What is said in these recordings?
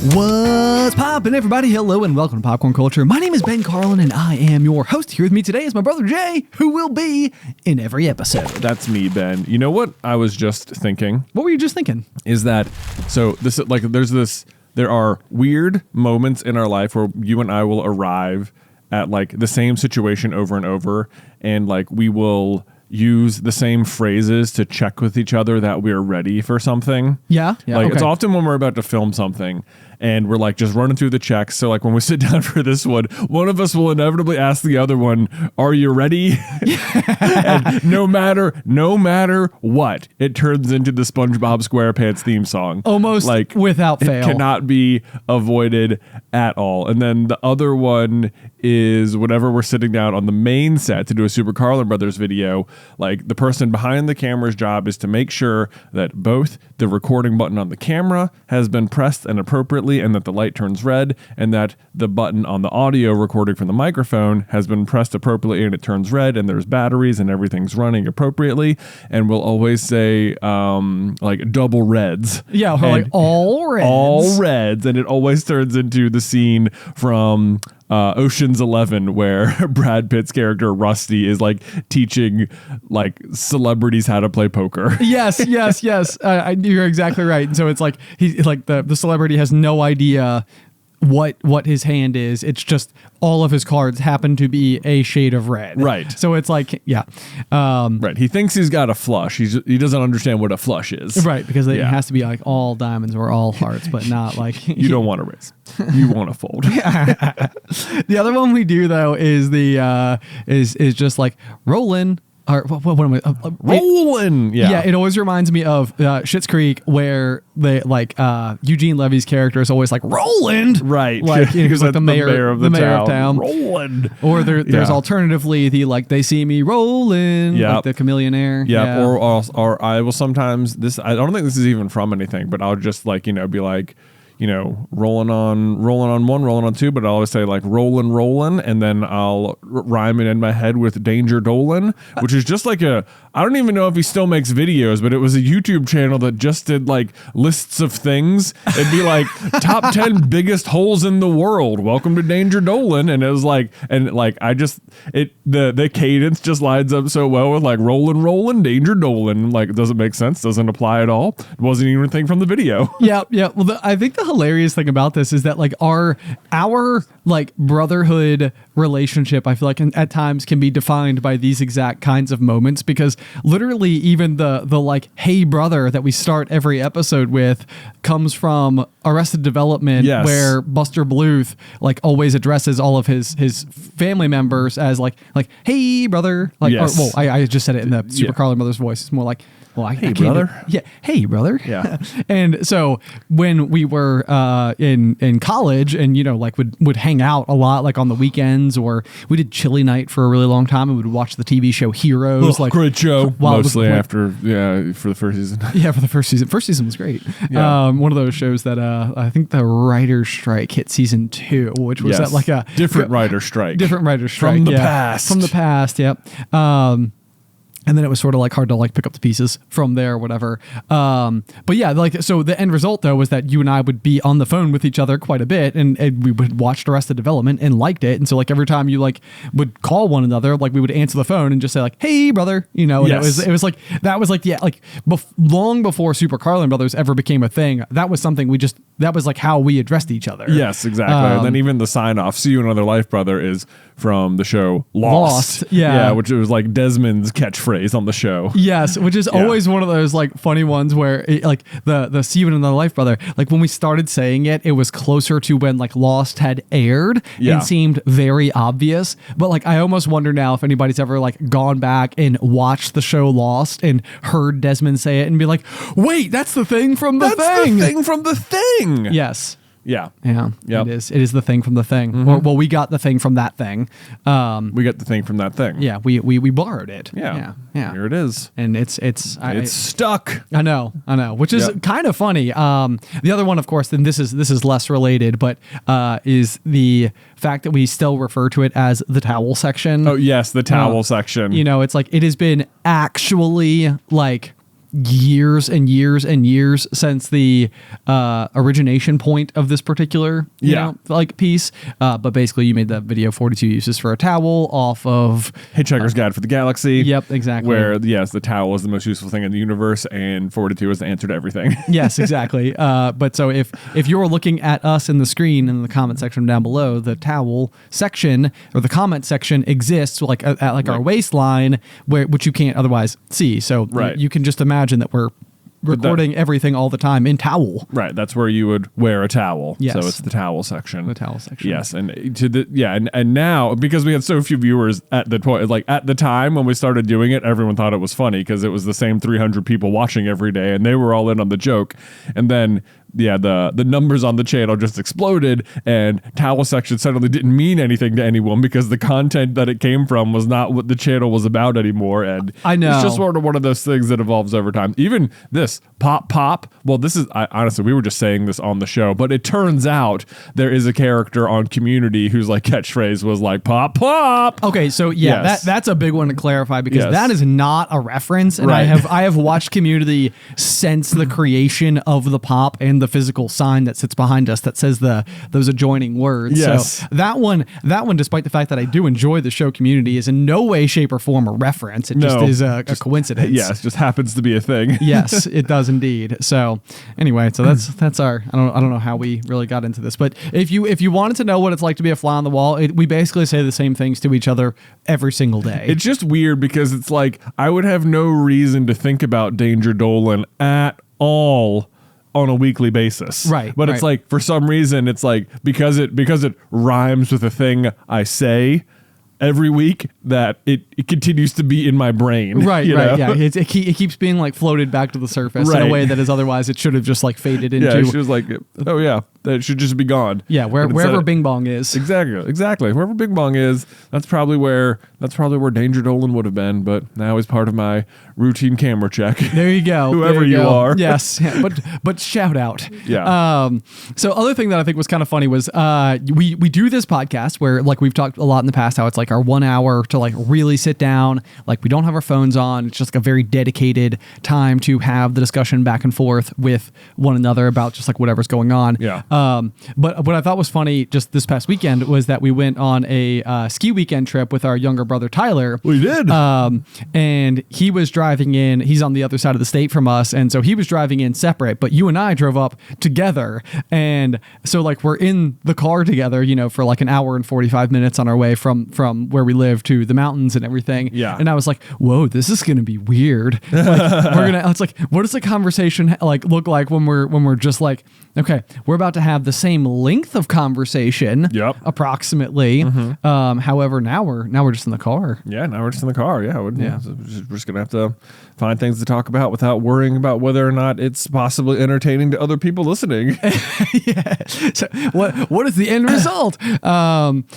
What's poppin', everybody? Hello and welcome to Popcorn Culture. My name is Ben Carlin and I am your host. Here with me today is my brother Jay, who will be in every episode. That's me, Ben. You know what I was just thinking? What were you just thinking? Is that, there are weird moments in our life where you and I will arrive at like the same situation over and over, and like we will use the same phrases to check with each other that we're ready for something. Yeah. Like it's often when we're about to film something and we're like just running through the checks. So like when we sit down for this one of us will inevitably ask the other one, "Are you ready?" And no matter what, it turns into the SpongeBob SquarePants theme song. Almost like without fail. It cannot be avoided at all. And then the other one is whenever we're sitting down on the main set to do a Super Carlin Brothers video, like the person behind the camera's job is to make sure that both the recording button on the camera has been pressed and appropriately, and that the light turns red, and that the button on the audio recording from the microphone has been pressed appropriately and it turns red, and there's batteries and everything's running appropriately. And we'll always say like double reds. Yeah, or like all reds. All reds. And it always turns into the scene from Ocean's 11 where Brad Pitt's character Rusty is like teaching like celebrities how to play poker. Yes. You're exactly right. And so it's like he's like the celebrity has no idea what his hand is. It's just all of his cards happen to be a shade of red. Right. So it's like, yeah. Right. He thinks he's got a flush. He doesn't understand what a flush is. Right. Because it has to be like all diamonds or all hearts, but not like... You don't want to raise. You want to fold. The other one we do though is is just like Rollin. Or what am I? Rollin. Yeah. It always reminds me of Schitt's Creek, where they like Eugene Levy's character is always like Roland, right? Like he's like the mayor of the town. Roland. Or there's alternatively the like they see me rolling, like the chameleonaire. Yeah. Or I will sometimes I don't think this is even from anything, but I'll just like be like, rolling on one, rolling on two, but I'll always say like rolling, and then I'll rhyme it in my head with Danger Dolan, which is just like I don't even know if he still makes videos, but it was a YouTube channel that just did like lists of things. It'd be like top 10 biggest holes in the world. Welcome to Danger Dolan. And it was like, the cadence just lines up so well with like rolling, Danger Dolan. Like it doesn't make sense. Doesn't apply at all. It wasn't even a thing from the video. Yeah. Well, I think the hilarious thing about this is that like our like brotherhood relationship, I feel like at times can be defined by these exact kinds of moments, because literally even the like, "Hey brother" that we start every episode with comes from Arrested Development, where Buster Bluth like always addresses all of his family members as like, "Hey brother." Like, I just said it in the Super Carlin Brothers voice. It's more like, hey brother. Hey brother. Yeah. And so when we were in college and like would hang out a lot like on the weekends, or we did Chili Night for a really long time and we would watch the TV show Heroes. Like great show. Mostly for the first season. Yeah, for the first season. First season was great. Yeah. One of those shows that I think the writer's strike hit season 2, which was at like a different writer's strike. From the past. From the past. Yep. And then it was sort of like hard to like pick up the pieces from there or whatever. But yeah, like, so the end result though was that you and I would be on the phone with each other quite a bit, and we would watch Arrested Development and liked it. And so like every time you like would call one another, like we would answer the phone and just say like, "Hey brother," and it was like, that was like, long before Super Carlin Brothers ever became a thing. That was something that was like how we addressed each other. Yes, exactly. And then even the sign off, "See you in another life, brother," is from the show Lost. Yeah, which was like Desmond's catchphrase on the show. Yes, which is always one of those like funny ones where like the "See you in another life, brother." Like when we started saying it, it was closer to when like Lost had aired and seemed very obvious. But like I almost wonder now if anybody's ever like gone back and watched the show Lost and heard Desmond say it and be like, "Wait, that's the thing from the thing. That's the thing from the thing." Yes. Yeah. It is the thing from the thing. Mm-hmm. Or, we got the thing from that thing. We got the thing from that thing. Yeah, we borrowed it. Yeah. Here it is. And it's stuck. I know. Which is kind of funny. The other one, of course, then this is less related, but is the fact that we still refer to it as the towel section. Oh yes, the towel section. It's like it has been actually like years and years and years since the origination point of this particular you know, like piece. But basically, you made that video 42 uses for a towel off of Hitchhiker's Guide for the Galaxy. Yep, exactly. Where yes, the towel is the most useful thing in the universe, and 42 is the answer to everything. Yes, exactly. But so if you're looking at us in the screen in the comment section down below, the towel section or the comment section exists like at like our waistline, which you can't otherwise see. So you can just imagine that we're recording everything all the time in towel. Right. That's where you would wear a towel. Yes. So it's the towel section. The towel section. Yes. And and now because we had so few viewers at the point, like at the time when we started doing it, everyone thought it was funny because it was the same 300 people watching every day and they were all in on the joke. And then the numbers on the channel just exploded, and towel section suddenly didn't mean anything to anyone because the content that it came from was not what the channel was about anymore. And I know it's just sort of one of those things that evolves over time. Even this pop. Well, this is honestly we were just saying this on the show, but it turns out there is a character on Community whose like catchphrase was like pop. Okay, so that's a big one to clarify because that is not a reference, and right. I have watched Community since the creation of the pop and the physical sign that sits behind us that says those adjoining words. Yes. So that one, despite the fact that I do enjoy the show Community, is in no way, shape, or form a reference. It just is a coincidence. Yes, just happens to be a thing. Yes, it does indeed. So anyway, so that's our I don't know how we really got into this, but if you wanted to know what it's like to be a fly on the wall, we basically say the same things to each other every single day. It's just weird because it's like I would have no reason to think about Danger Dolan at all on a weekly basis. Right. But it's like for some reason it's like because it rhymes with a thing I say every week that it continues to be in my brain. Right, you know? Yeah. It keeps being like floated back to the surface in a way that is otherwise it should have just like faded into. Yeah, she was like, oh yeah, that should just be gone. Yeah, wherever Bing Bong is. Exactly. Wherever Bing Bong is, that's probably where Danger Dolan would have been, but now he's part of my routine camera check. There you go. Whoever you are. Yes. Yeah, but shout out. Yeah. So other thing that I think was kind of funny was we do this podcast where like we've talked a lot in the past how it's like our 1 hour to like really sit down, like we don't have our phones on. It's just like a very dedicated time to have the discussion back and forth with one another about just like whatever's going on. Yeah. But what I thought was funny just this past weekend was that we went on a ski weekend trip with our younger brother Tyler. We did. And he was driving in. He's on the other side of the state from us, and so he was driving in separate. But you and I drove up together, and so like we're in the car together, you know, for like an hour and 45 minutes on our way from where we live to the mountains and everything. Yeah. And I was like, whoa, this is gonna be weird. Like, it's like, what does the conversation like look like when we're just like, okay, we're about to have the same length of conversation, approximately. Mm-hmm. However, now we're just in the car. Yeah, now we're just in the car. Yeah, we're just gonna have to find things to talk about without worrying about whether or not it's possibly entertaining to other people listening. Yeah. So what is the end result?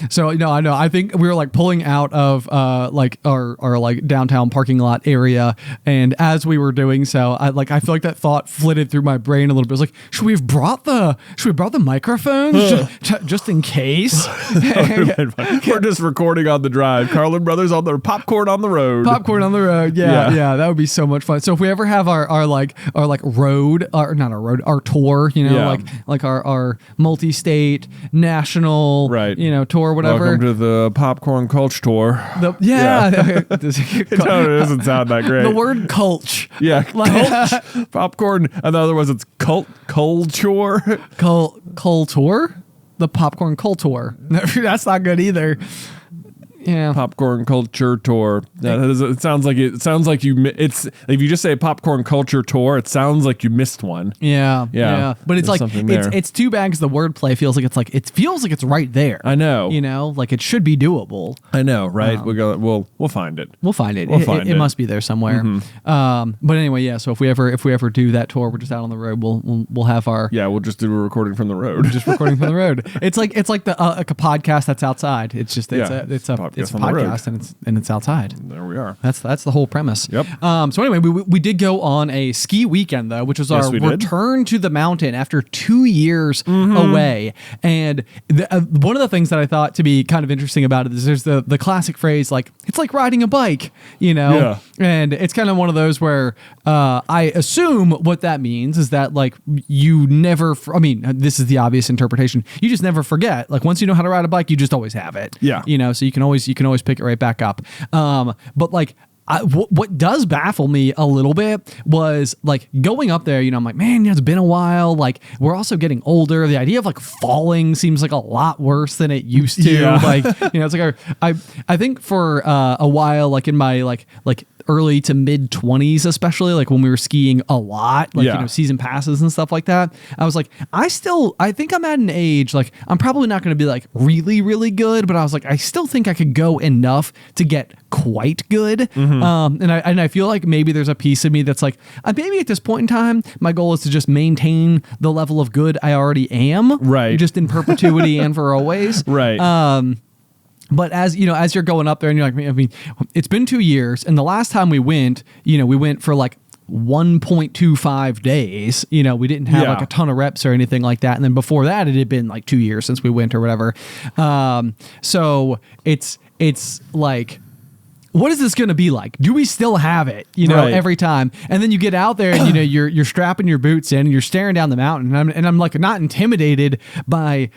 So I know. I think we were like pulling out of like our like downtown parking lot area, and as we were doing so, I feel like that thought flitted through my brain a little bit. I was like, should we have brought the microphones just in case? We're just recording on the drive. Carlin Brothers on their popcorn on the road. Yeah, that would be so much fun. So if we ever have our tour, you know, like our multi-state national, tour, whatever. Welcome to the Popcorn Culch tour. It doesn't sound that great. The word Culch. Yeah, Culch. Popcorn. In other words, it's culture. Culture? The Popcorn Culture. That's not good either. Yeah. Popcorn Culture Tour. It sounds like it's if you just say Popcorn Culture Tour, it sounds like you missed one. Yeah. But it's like it's too bad because the wordplay feels like it's right there. I know. You know, like it should be doable. I know, right? We'll find it. We'll find it. It must be there somewhere. Mm-hmm. But anyway, yeah. So if we ever do that tour, we're just out on the road. We'll have our we'll just do a recording from the road. Just recording from the road. It's like a podcast that's outside. It's just it's a it's a podcast and it's outside. There we are. That's the whole premise. Yep. So anyway, we did go on a ski weekend though, which was our return to the mountain after 2 years away. And one of the things that I thought to be kind of interesting about it is there's the classic phrase like it's like riding a bike, you know. Yeah. And it's kind of one of those where I assume what that means is that like you never. I mean, this is the obvious interpretation. You just never forget. Like once you know how to ride a bike, you just always have it. Yeah. You know, so you can always pick it right back up. But like what does baffle me a little bit was like going up there, you know, I'm like, man, it's been a while. Like we're also getting older. The idea of like falling seems like a lot worse than it used to. Yeah. Like, you know, it's like I think for a while, like in my like early to mid 20s, especially like when we were skiing a lot, like, you know, season passes and stuff like that. I was like, I think I'm at an age, like I'm probably not going to be like really, really good, but I was like, I still think I could go enough to get quite good. And I feel like maybe there's a piece of me that's like, maybe at this point in time, my goal is to just maintain the level of good I already am. Right. Just in perpetuity and for always. Right. But as you know, as you're going up there and you're like, I mean, it's been 2 years, and the last time we went, you know, we went for like 1.25 days. You know, we didn't have like a ton of reps or anything like that. And then before that, it had been like 2 years since we went or whatever. So it's like, what is this going to be like? Do we still have it, you know, every time? And then you get out there and, you know, you're strapping your boots in and you're staring down the mountain. And I'm like not intimidated by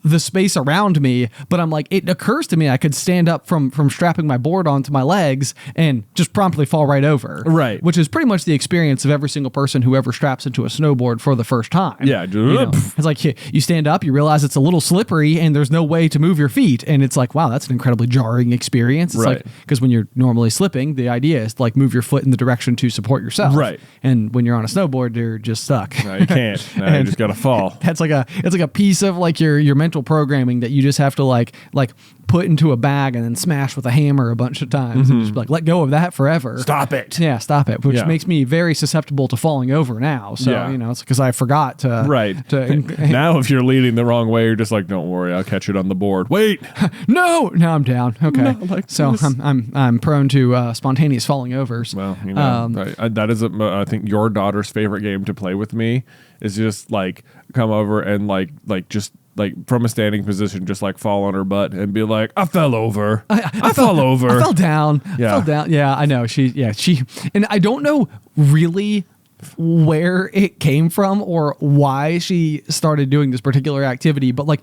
the space around me, but I'm like, it occurs to me I could stand up from strapping my board onto my legs and just promptly fall right over. Right. Which is pretty much the experience of every single person who ever straps into a snowboard for the first time. Yeah. You know, it's like you stand up, you realize it's a little slippery and there's no way to move your feet. And it's like, wow, that's an incredibly jarring experience. It's like, because when you're normally slipping, the idea is to like move your foot in the direction to support yourself. Right. And when you're on a snowboard, you're just stuck. No, you can't. No, you just got to fall. It's like a piece of like your mental programming that you just have to like put into a bag and then smash with a hammer a bunch of times and just like let go of that forever. Stop it. Yeah, stop it. Which makes me very susceptible to falling over now. So, you know, it's because I forgot to. Right. Now, if you're leading the wrong way, you're just like, don't worry, I'll catch it on the board. Wait. No, now I'm down. Okay. No, like so I'm prone to spontaneous falling overs. Well, you know, that is, I think, your daughter's favorite game to play with me is just like come over and like just like from a standing position, just like fall on her butt and be like, I fell over. I fell over. I fell down. Yeah. I fell down. Yeah, I know. She, and I don't know really where it came from or why she started doing this particular activity, but like,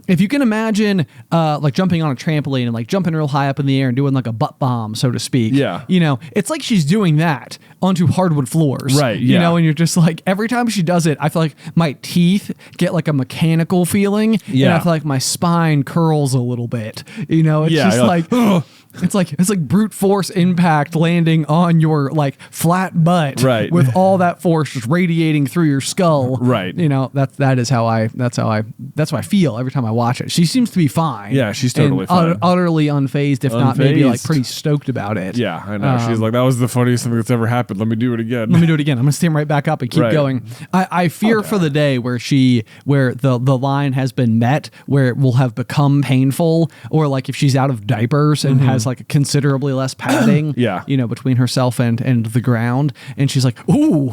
if you can imagine like jumping on a trampoline and like jumping real high up in the air and doing like a butt bomb, so to speak. Yeah. You know, it's like she's doing that onto hardwood floors. Right. You know, and you're just like, every time she does it, I feel like my teeth get like a mechanical feeling. Yeah. And I feel like my spine curls a little bit. You know, it's just like it's like brute force impact landing on your like flat butt. Right. With all that force just radiating through your skull. Right. You know, that's how I feel every time I watch it. She seems to be fine. Yeah, she's totally fine. Utterly unfazed, if not maybe like pretty stoked about it. Yeah, I know. She's like, that was the funniest thing that's ever happened. Let me do it again. I'm gonna stand right back up and keep going. I fear for the day where the line has been met, where it will have become painful, or like if she's out of diapers and has like considerably less padding, you know, between herself and the ground, and she's like, ooh,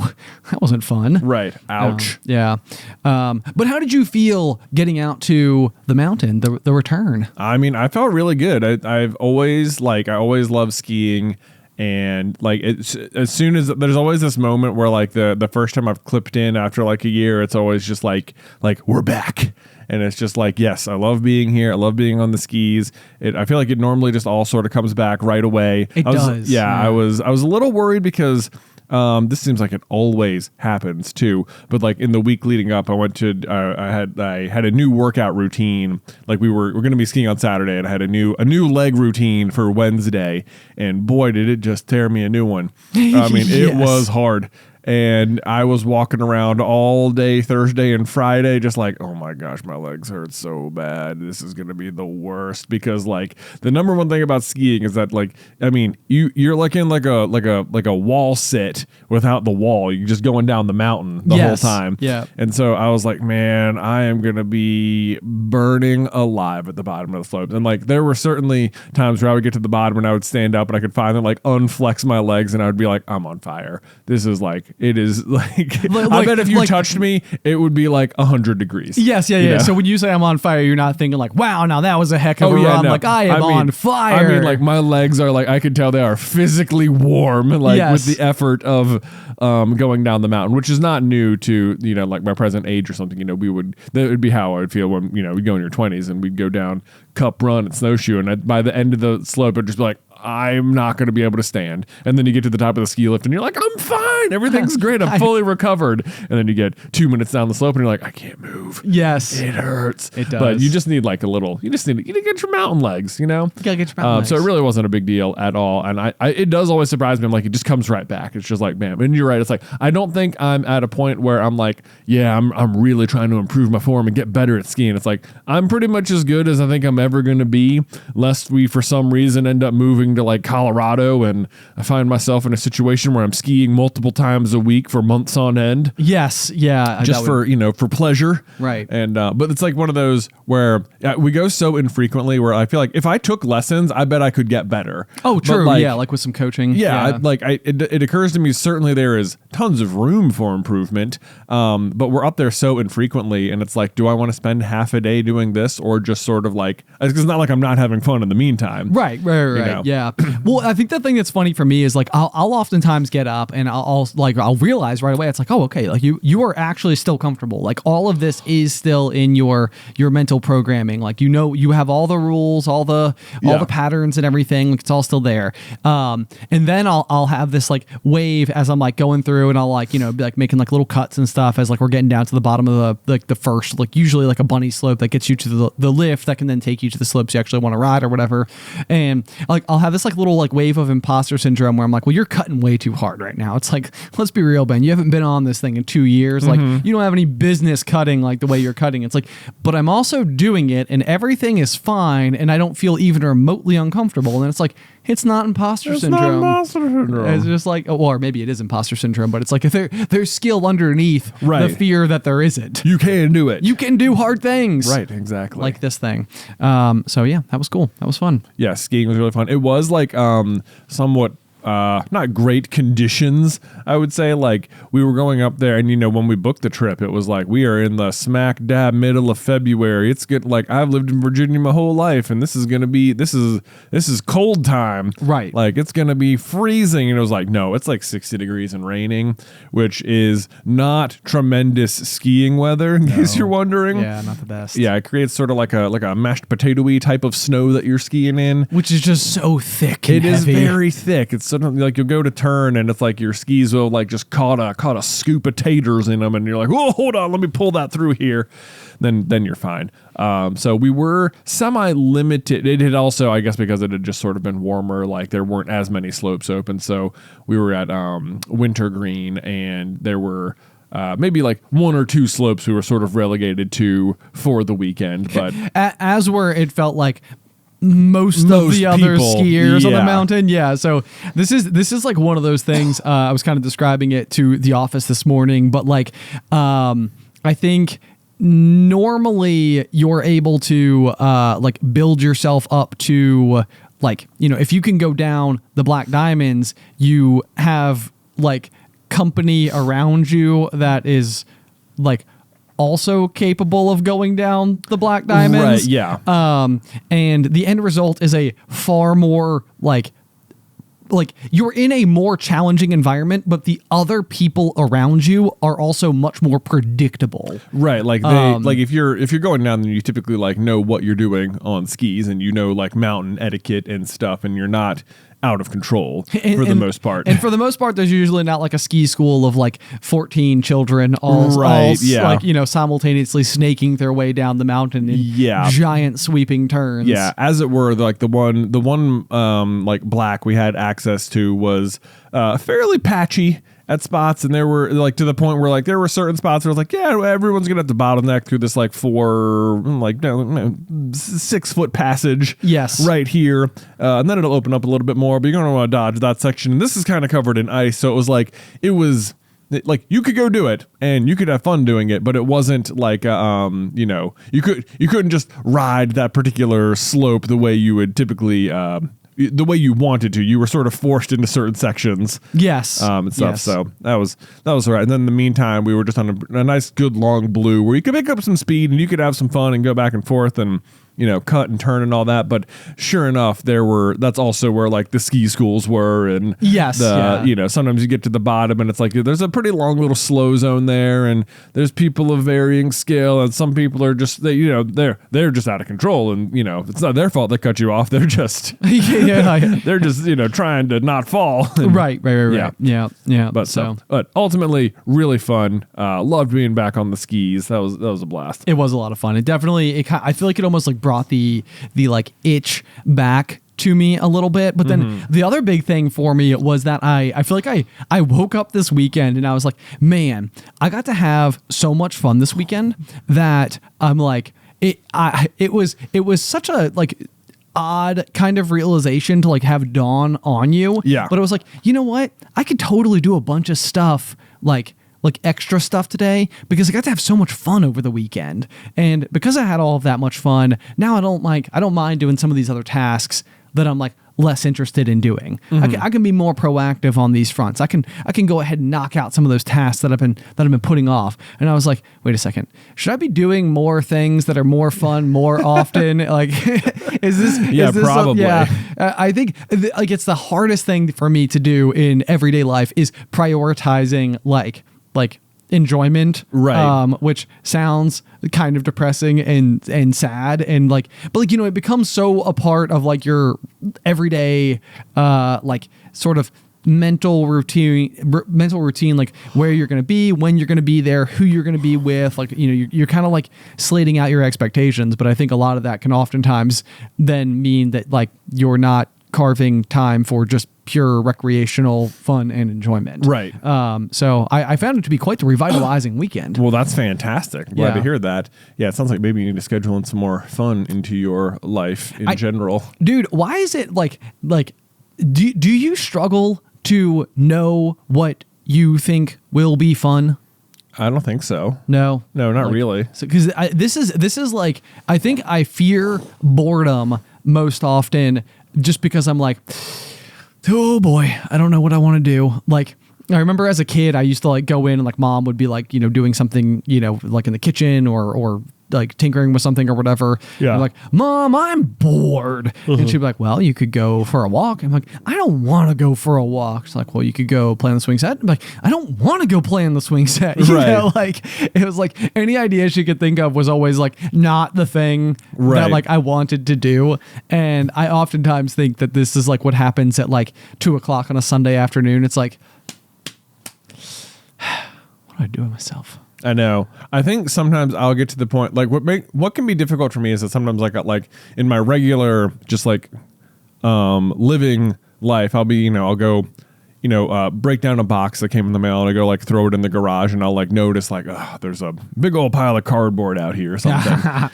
that wasn't fun. Right. Ouch. Yeah. But how did you feel getting out to the mountain, the return? I mean, I felt really good. I always love skiing. And like as soon as there's always this moment where like the first time I've clipped in after like a year, it's always just like we're back. And it's just like, yes, I love being here. I love being on the skis. I feel like it normally just all sort of comes back right away. It does. Yeah, I was a little worried because this seems like it always happens too. But like in the week leading up, I had a new workout routine. Like we're going to be skiing on Saturday, and I had a new leg routine for Wednesday. And boy, did it just tear me a new one. I mean, it was hard. And I was walking around all day Thursday and Friday, just like, oh my gosh, my legs hurt so bad. This is going to be the worst, because like the number one thing about skiing is that, like, I mean, you're like in like a wall sit without the wall. You're just going down the mountain the whole time. Yeah. And so I was like, man, I am going to be burning alive at the bottom of the slopes. And like there were certainly times where I would get to the bottom and I would stand up and I could finally like unflex my legs and I would be like, I'm on fire. This is like, it is like, I bet if you touched me, it would be like 100 degrees. Yes, yeah. know? So when you say I'm on fire, you're not thinking like, wow, now that was a heck of a run. No. Like I am on fire. I mean, like my legs are like, I can tell they are physically warm, like with the effort of going down the mountain, which is not new to, you know, like my present age or something. You know, that would be how I would feel when, you know, we'd go in your 20s and we'd go down Cup Run and snowshoe, and by the end of the slope, it'd just be like, I'm not going to be able to stand. And then you get to the top of the ski lift and you're like, I'm fine. Everything's great. I'm fully recovered. And then you get 2 minutes down the slope and you're like, I can't move. Yes. It hurts. It does. But you just need like you need to get your mountain legs, you know? You gotta get your mountain legs. So it really wasn't a big deal at all. And it does always surprise me. I'm like, it just comes right back. It's just like, bam. And you're right. It's like, I don't think I'm at a point where I'm like, yeah, I'm really trying to improve my form and get better at skiing. It's like, I'm pretty much as good as I think I'm ever going to be, lest we for some reason end up moving to like Colorado and I find myself in a situation where I'm skiing multiple times a week for months on end. Yes, yeah. Just for pleasure. Right. And but it's like one of those where we go so infrequently where I feel like if I took lessons, I bet I could get better. Oh, true. Like, like with some coaching. Yeah. It occurs to me certainly there is tons of room for improvement, but we're up there so infrequently, and it's like, do I want to spend half a day doing this, or just sort of like, it's not like I'm not having fun in the meantime. Right. Yeah. Well, I think the thing that's funny for me is like I'll oftentimes get up and I'll realize right away, it's like, oh, okay, like you are actually still comfortable. Like all of this is still in your mental programming. Like, you know, you have all the rules, all the patterns and everything. Like, it's all still there. And then I'll have this like wave as I'm like going through, and I'll like, you know, be like making like little cuts and stuff as like we're getting down to the bottom of the first, like usually like a bunny slope that gets you to the lift that can then take you to the slopes you actually want to ride or whatever. And like I'll have this like little like wave of imposter syndrome where I'm like, well, you're cutting way too hard right now. It's like, let's be real, Ben, you haven't been on this thing in 2 years. Like, you don't have any business cutting like the way you're cutting. It's like, but I'm also doing it and everything is fine and I don't feel even remotely uncomfortable. And it's like, it's not imposter syndrome. It's just like, or maybe it is imposter syndrome, but it's like if there's skill underneath the fear that there isn't. You can do it. You can do hard things. Right, exactly. Like this thing. So yeah, that was cool. That was fun. Yeah, skiing was really fun. It was like somewhat not great conditions, I would say. Like, we were going up there, and you know, when we booked the trip, it was like, we are in the smack dab middle of February. It's good. Like, I've lived in Virginia my whole life, and this is cold time. Right. Like, it's gonna be freezing. And it was like, no, it's like 60 degrees and raining, which is not tremendous skiing weather, in case you're wondering. Yeah, not the best. Yeah, it creates sort of like a mashed potato-y type of snow that you're skiing in, which is just so thick and heavy. It is very thick. It's sort of like you'll go to turn and it's like your skis will like just caught a scoop of taters in them, and you're like, oh, hold on, let me pull that through here. Then you're fine. So we were semi-limited. It had also, I guess, because it had just sort of been warmer, like there weren't as many slopes open. So we were at Wintergreen, and there were maybe like one or two slopes we were sort of relegated to for the weekend. But as were, it felt like most of the other skiers on the mountain. Yeah. So this is like one of those things. I was kind of describing it to the office this morning, but like, I think normally you're able to, like build yourself up to like, you know, if you can go down the Black Diamonds, you have like company around you that is like also capable of going down the Black Diamonds. Right, yeah. And the end result is a far more like you're in a more challenging environment, but the other people around you are also much more predictable. Right. Like they like if you're going down, then you typically like know what you're doing on skis, and you know like mountain etiquette and stuff, and you're not out of control for the most part. And for the most part, there's usually not like a ski school of like 14 children all like, you know, simultaneously snaking their way down the mountain in giant sweeping turns. Yeah, as it were, like the one like black we had access to was fairly patchy at spots, and there were like to the point where like there were certain spots where it was like, yeah, everyone's gonna have to bottleneck through this like 6-foot passage. Yes. Right here, and then it'll open up a little bit more, but you're gonna want to dodge that section. And this is kind of covered in ice, so it was like you could go do it and you could have fun doing it, but it wasn't like you couldn't just ride that particular slope the way you would typically the way you wanted to. You were sort of forced into certain sections. Yes. And stuff. Yes. So that was all right. And then in the meantime, we were just on a nice, good long blue where you could pick up some speed and you could have some fun and go back and forth and, cut and turn and all that. But sure enough, that's also where like the ski schools were. And yes, sometimes you get to the bottom and it's like, there's a pretty long little slow zone there. And there's people of varying skill. And some people are just, they're just out of control. And, it's not their fault they cut you off. They're just, they're just, trying to not fall. And, right. Yeah. But ultimately really fun. Loved being back on the skis. That was a blast. It was a lot of fun. It definitely, I feel like it almost like brought the like itch back to me a little bit. But then the other big thing for me was that I feel like I woke up this weekend and I was like, man, I got to have so much fun this weekend that I'm like, it was such a like odd kind of realization to like have dawn on you. Yeah. But it was like, you know what? I could totally do a bunch of stuff like extra stuff today because I got to have so much fun over the weekend. And because I had all of that much fun, now I don't mind doing some of these other tasks that I'm like less interested in doing. I can be more proactive on these fronts. I can go ahead and knock out some of those tasks that I've been putting off. And I was like, wait a second, should I be doing more things that are more fun more often? Like, is this probably. I think like it's the hardest thing for me to do in everyday life is prioritizing like enjoyment, right? Which sounds kind of depressing and sad and like, but like it becomes so a part of like your everyday like sort of mental routine, like where you're going to be, when you're going to be there, who you're going to be with, like you're kind of like slating out your expectations. But I think a lot of that can oftentimes then mean that like you're not carving time for just pure recreational fun and enjoyment. Right. So I found it to be quite the revitalizing weekend. Well, that's fantastic. Glad to hear that. Yeah, it sounds like maybe you need to schedule in some more fun into your life in general. Dude, why is it like do you struggle to know what you think will be fun? I don't think so. No, not really. So because this is like, I think I fear boredom most often just because I'm like, oh boy, I don't know what I want to do. Like, I remember as a kid, I used to like go in and like mom would be like, doing something, like in the kitchen or like tinkering with something or whatever. Yeah. I'm like, Mom, I'm bored. And she'd be like, well, you could go for a walk. I'm like, I don't want to go for a walk. She's like, well, you could go play on the swing set. I'm like, I don't want to go play on the swing set. You know, like it was like any idea she could think of was always like not the thing that like I wanted to do. And I oftentimes think that this is like what happens at like 2:00 on a Sunday afternoon. It's like, what do I do with myself? I know. I think sometimes I'll get to the point like what can be difficult for me is that sometimes like in my regular just like living life, I'll be I'll go break down a box that came in the mail and I go like throw it in the garage and I'll like notice like, oh, there's a big old pile of cardboard out here or something. Gonna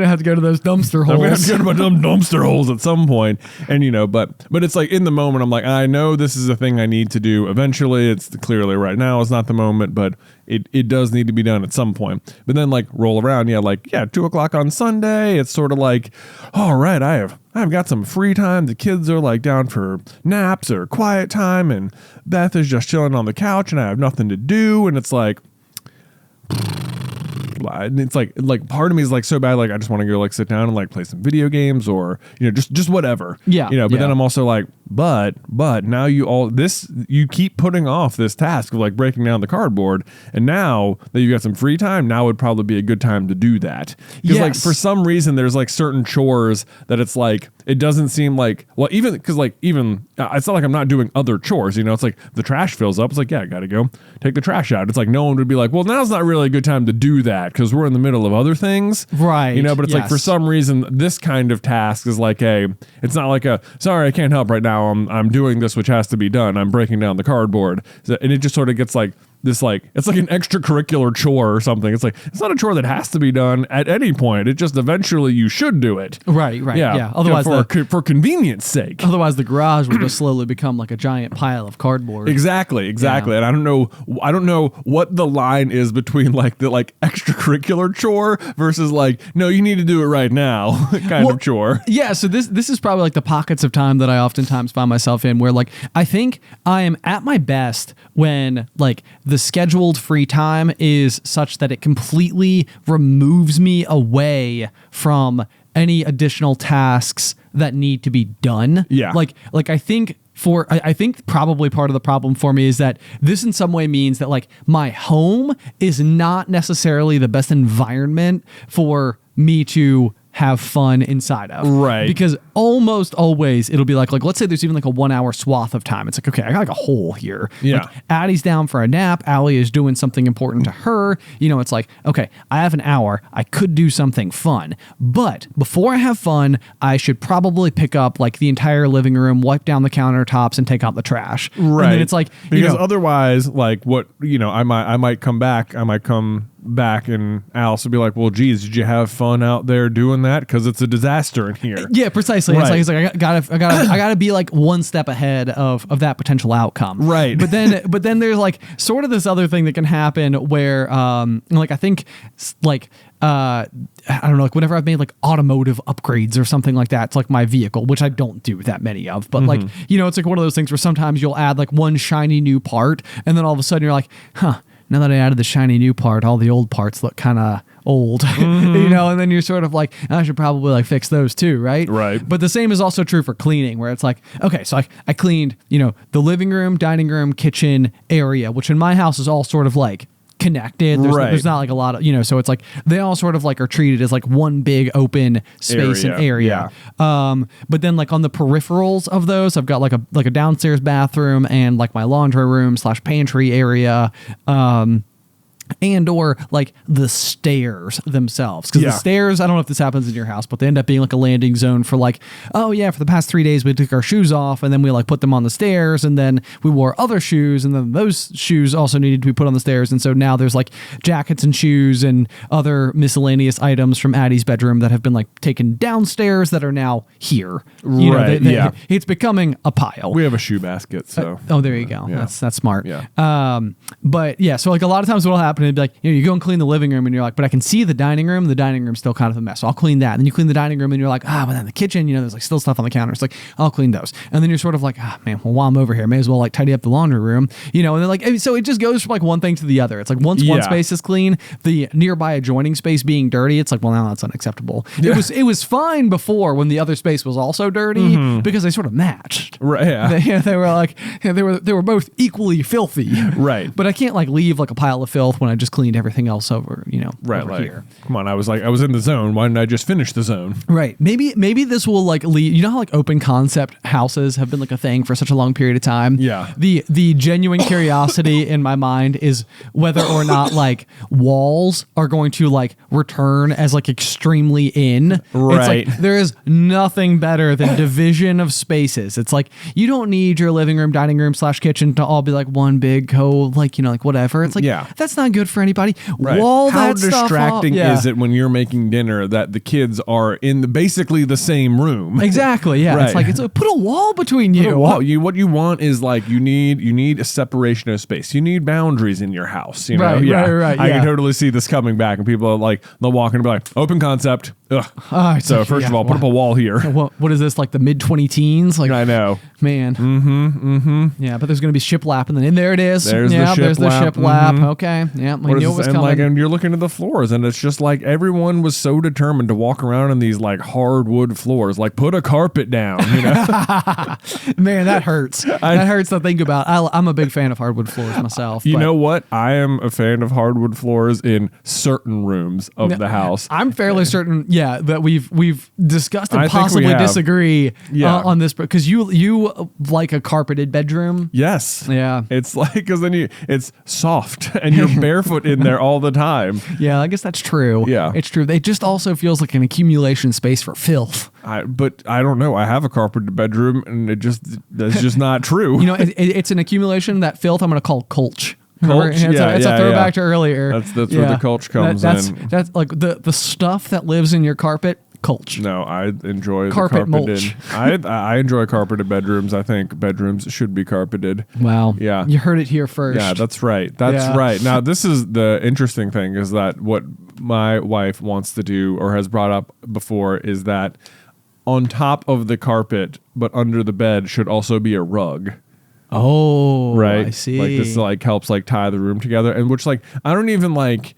have to go to those dumpster holes. I'm gonna have to go to my dumpster holes at some point. And but it's like in the moment I'm like, I know this is a thing I need to do eventually. It's clearly right now it's not the moment, but it does need to be done at some point. But then like roll around, 2:00 on Sunday. It's sort of like, all right, I've got some free time. The kids are like down for naps or quiet time, and Beth is just chilling on the couch, and I have nothing to do. And it's like part of me is like so bad, like I just want to go like sit down and like play some video games or just whatever. But then I'm also like, but now you keep putting off this task of like breaking down the cardboard, and now that you got some free time, now would probably be a good time to do that. Because like for some reason there's like certain chores that it's like it doesn't seem like, well, even because like even it's not like I'm not doing other chores, it's like the trash fills up, it's like, yeah, I gotta go take the trash out. It's like no one would be like, well, now's not really a good time to do that because we're in the middle of other things, right? But it's like for some reason this kind of task is like it's not like sorry, I can't help right now, now I'm doing this, which has to be done. I'm breaking down the cardboard. And it just sort of gets like this, like, it's like an extracurricular chore or something. It's like, it's not a chore that has to be done at any point. It just eventually you should do it. Right. Yeah. Otherwise, for convenience sake. Otherwise, the garage will just slowly become like a giant pile of cardboard. Exactly. Yeah. And I don't know what the line is between like the like extracurricular chore versus like, no, you need to do it right now kind of chore. Yeah. So this is probably like the pockets of time that I oftentimes find myself in, where like I think I am at my best when like the scheduled free time is such that it completely removes me away from any additional tasks that need to be done. Yeah. Like I think probably part of the problem for me is that this in some way means that like my home is not necessarily the best environment for me to have fun inside of. Right. Because almost always it'll be like let's say there's even like a 1 hour swath of time. It's like, okay, I got like a hole here. Yeah. Like, Addie's down for a nap. Allie is doing something important to her. You know, it's like, okay, I have an hour. I could do something fun. But before I have fun, I should probably pick up like the entire living room, wipe down the countertops, and take out the trash. Right. And then it's like, because otherwise, like what, I might come back and Alice will be like, well, geez, did you have fun out there doing that? Because it's a disaster in here. Yeah, precisely. Right. It's like I gotta be like one step ahead of that potential outcome. Right. But then there's like sort of this other thing that can happen where like I think like I don't know, like whenever I've made like automotive upgrades or something like that, it's like my vehicle, which I don't do that many of, but like, it's like one of those things where sometimes you'll add like one shiny new part and then all of a sudden you're like, now that I added the shiny new part, all the old parts look kind of old, and then you're sort of like, I should probably like fix those too, right? Right. But the same is also true for cleaning, where it's like, okay, so I cleaned, the living room, dining room, kitchen area, which in my house is all sort of like connected. There's not like a lot of, so it's like they all sort of like are treated as like one big open space and area. Yeah. But then like on the peripherals of those, I've got like a downstairs bathroom and like my laundry room / pantry area. And or like the stairs themselves, because the stairs, I don't know if this happens in your house, but they end up being like a landing zone for like, oh yeah, for the past 3 days we took our shoes off and then we like put them on the stairs and then we wore other shoes and then those shoes also needed to be put on the stairs, and so now there's like jackets and shoes and other miscellaneous items from Addie's bedroom that have been like taken downstairs that are now here. It's becoming a pile. We have a shoe basket, so there you go. Yeah. That's smart. Yeah. But yeah, so like a lot of times what'll happen is be like, you go and clean the living room and you're like, but I can see the dining room. The dining room's still kind of a mess, so I'll clean that. And then you clean the dining room and you're like, but then the kitchen, there's like still stuff on the counter. It's like, I'll clean those. And then you're sort of like, man, well, while I'm over here, may as well like tidy up the laundry room, and then like, so it just goes from like one thing to the other. It's like once one space is clean, the nearby adjoining space being dirty, it's like, well, now that's unacceptable. Yeah. It was fine before when the other space was also dirty because they sort of matched. Right. Yeah. They were like, they were both equally filthy. Right. But I can't like leave like a pile of filth when I just cleaned everything else over, right, over like, here. Come on, I was in the zone. Why didn't I just finish the zone? Right. Maybe this will like lead, how like open concept houses have been like a thing for such a long period of time. Yeah. The genuine curiosity in my mind is whether or not like walls are going to like return as like extremely in. Right. It's like there is nothing better than division of spaces. It's like you don't need your living room, dining room / kitchen to all be like one big like whatever. It's like that's not good for anybody. Right. Wall How that stuff distracting off. is it when you're making dinner that the kids are in basically the same room? Exactly. Yeah. Right. It's like put a wall between you. What you want is like you need a separation of space. You need boundaries in your house. Right. I can totally see this coming back, and people are like they'll walk in and be like, open concept. Ugh. So first of all, put up a wall here. What is this, like the mid 20-teens? Like I know, man. Yeah, but there's gonna be shiplap, and then there it is. There's the shiplap. Okay. Yeah, we knew it was coming. And you're looking at the floors, and it's just like everyone was so determined to walk around on these like hardwood floors. Like put a carpet down. Man, that hurts. That hurts to think about. I'm a big fan of hardwood floors myself. You know what? I am a fan of hardwood floors in certain rooms of the house. I'm fairly certain. yeah, that we've discussed and I think we possibly have. disagree Yeah. on this, because you like a carpeted bedroom. Yes. Yeah. It's like, because then it's soft and you're barefoot in there all the time. Yeah, I guess that's true. Yeah. It's true. It just also feels like an accumulation space for filth. But I don't know. I have a carpeted bedroom, and that's just not true. You know, it's an accumulation. That filth I'm going to call Culch. Culch? It's a throwback to earlier. That's where the Culch comes in. That's like the stuff that lives in your carpet. Culch. No, I enjoy Carpet the carpeted. mulch. I enjoy carpeted bedrooms. I think bedrooms should be carpeted. Wow. Yeah. You heard it here first. Yeah, that's right. That's right. Now, this is the interesting thing, is that what my wife wants to do, or has brought up before, is that on top of the carpet but under the bed should also be a rug. Oh, Right. I see. Like this like helps like tie the room together, and which like I don't even like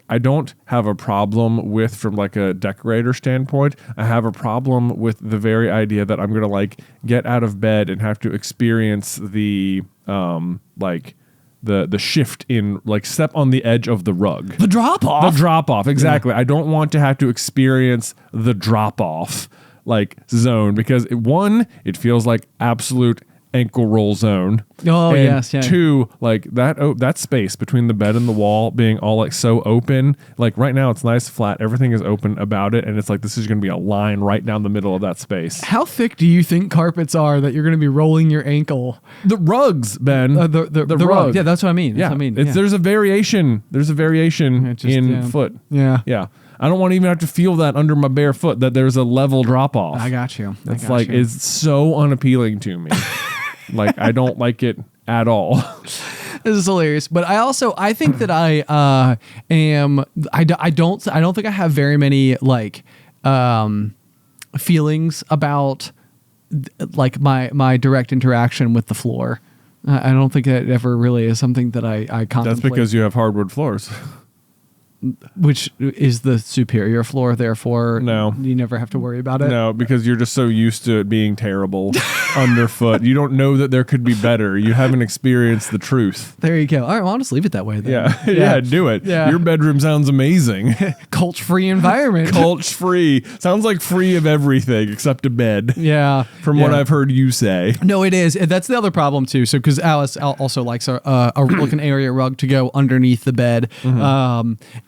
I don't have a problem with from like a decorator standpoint. I have a problem with the very idea that I'm going to like get out of bed and have to experience the like the shift in like step on the edge of the rug. The drop off. The drop off. Exactly. I don't want to have to experience the drop off like zone, because it feels like absolute ankle roll zone. Oh, and yes, yeah. 2, like that space between the bed and the wall being all like so open. Like right now it's nice, flat, everything is open about it, and it's like this is going to be a line right down the middle of that space. How thick do you think carpets are that you're going to be rolling your ankle? The rugs, Ben. The rug. rug. Yeah, that's what I mean. Yeah, That's what I mean. it's, there's a variation. There's a variation It just, in foot. Yeah. Yeah. I don't want to even have to feel that under my bare foot, that there's a level drop off. I got you. It's like, it's so unappealing to me. Like, I don't like it at all. This is hilarious. But I think that I don't think I have very many like feelings about like my direct interaction with the floor. I don't think that ever really is something that I contemplate. That's because you have hardwood floors. Which is the superior floor, therefore No. you never have to worry about it. No, because you're just so used to it being terrible underfoot. You don't know that there could be better. You haven't experienced the truth. There you go. All right, well, I'll just leave it that way then. Yeah, yeah, do it. Yeah. Your bedroom sounds amazing. Culch-free environment. Culch free. Sounds like free of everything except a bed. Yeah. From what I've heard you say. No, it is. That's the other problem too. So, because Alice also likes a like an area rug to go underneath the bed,